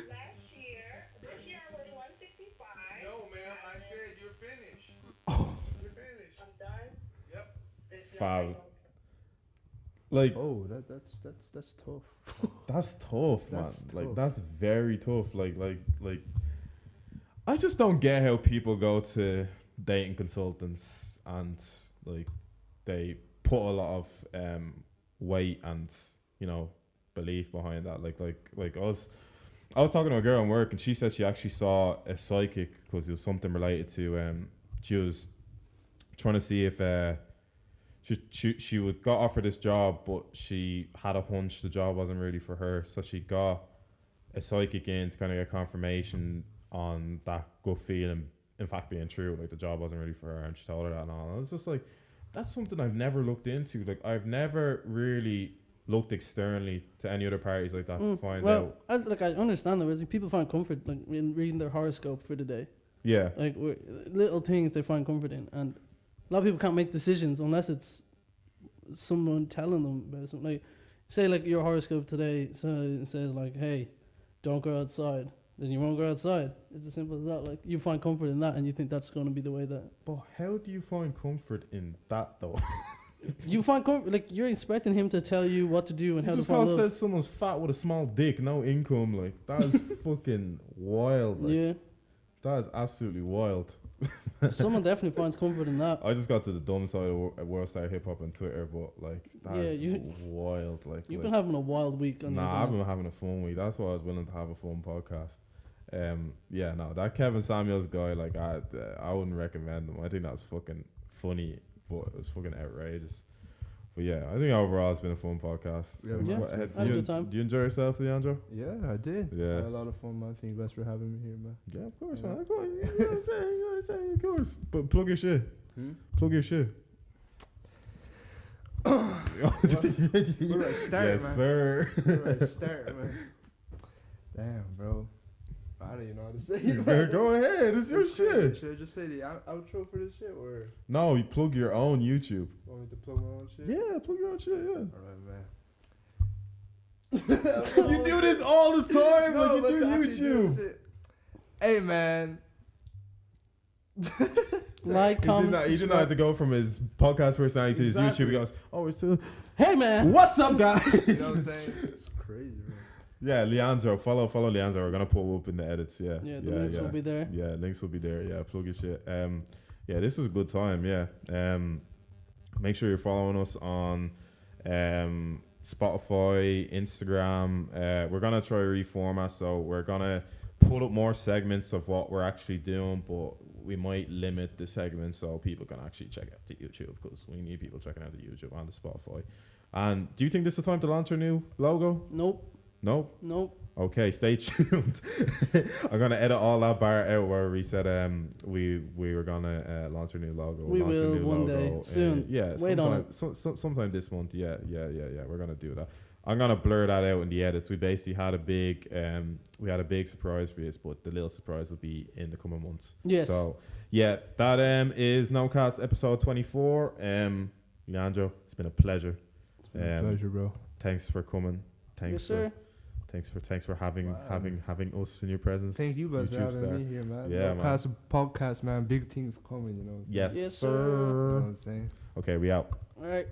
Last year, this year I was 165. No, ma'am, I said you're finished. You're finished. I'm done. Yep. There's no Fab. way. Like, Oh, that's tough. that's tough, man. That's Like, tough. that's very tough. Like, I just don't get how people go to dating consultants and like they put a lot of weight and, you know, belief behind that. Like us. I was talking to a girl at work and she said she actually saw a psychic because it was something related to she was trying to see if she got offered this job, but she had a hunch the job wasn't really for her, so she got a psychic in to kind of get confirmation on that gut feeling in fact being true, like the job wasn't really for her, and she told her that and all. And I was just like, that's something I've never looked into. Like, I've never really looked externally to any other parties like that to find out. I understand though. Is people find comfort like in reading their horoscope for the day. Yeah. Like little things they find comfort in, and a lot of people can't make decisions unless it's someone telling them about something. Like, say like your horoscope today says like, hey, don't go outside. Then you won't go outside. It's as simple as that. Like, you find comfort in that, and you think that's going to be the way that But how do you find comfort in that though? you find comfort. Like, you're expecting him to tell you what to do and how to just find how love. says someone's fat with a small dick, no income. Like, that is fucking wild. Like, Yeah, that is absolutely wild. someone definitely finds comfort in that. I just got to the dumb side of World Star Hip Hop on Twitter, but like, that Yeah, is wild. Like, You've like, been having a wild week on the nah, I've internet. been having a fun week. That's why I was willing to have a fun podcast. Yeah, no, that Kevin Samuels guy, like, I wouldn't recommend him. I think that's fucking funny, but it was fucking outrageous. But yeah, I think overall it's been a fun podcast. Yeah, Yeah, man. I had a good time. Do you enjoy yourself, Leanzzro? Yeah, I did. Yeah. I had a lot of fun, man. Thank you guys for having me here, man. Yeah, of course, Yeah. man. Of course. You know what I'm saying? You know what I'm saying? Of course. But plug your shit. Plug your shit. Where do I start, Yes, man? sir. Where do I start, man? Damn, bro. I don't even know how to say it. Man, go ahead. It's your shit. Should I just say the outro for this shit, or No, you plug your own YouTube. want me to plug my own shit? Yeah, plug your own shit, yeah. Alright, man. You do this all the time. No, like, you but do to actually do YouTube. shit. Hey, man. Like, comment, He did not subscribe. have to go from his podcast personality to his Exactly. YouTube. He goes, oh, we're still... Hey man, What's up, guys? You know what I'm saying? It's crazy, man. Yeah, Leanzzro. Follow Leanzzro. We're going to put up in the edits. Yeah. yeah, the links will be there. Yeah, links will be there. Yeah, plug your shit. Yeah, this was a good time. Yeah. Make sure you're following us on Spotify, Instagram. We're gonna try reformat, so we're gonna put up more segments of what we're actually doing, but we might limit the segment so people can actually check out the YouTube, because we need people checking out the YouTube and the Spotify. And do you think this is the time to launch our new logo? Nope. No? Nope. Okay, stay tuned. I'm gonna edit all that bar out where we said we were gonna launch our new logo. We launch our will new one logo, day soon. yeah, Wait on sometime this month. Yeah. We're gonna do that. I'm gonna blur that out in the edits. We basically had a big surprise for you, but the little surprise will be in the coming months. Yes. So yeah, that is Nocast episode 24. Leanzzro, it's been a pleasure. It's been a pleasure, bro. Thanks for coming. Yes, sir. Thanks for having us in your presence. Thank you guys for YouTube having star. me here, man. Yeah, man. Podcast, man. Big things coming, you know. Yes, Yes, sir. sir. You know what I'm saying? Okay, we out. All right.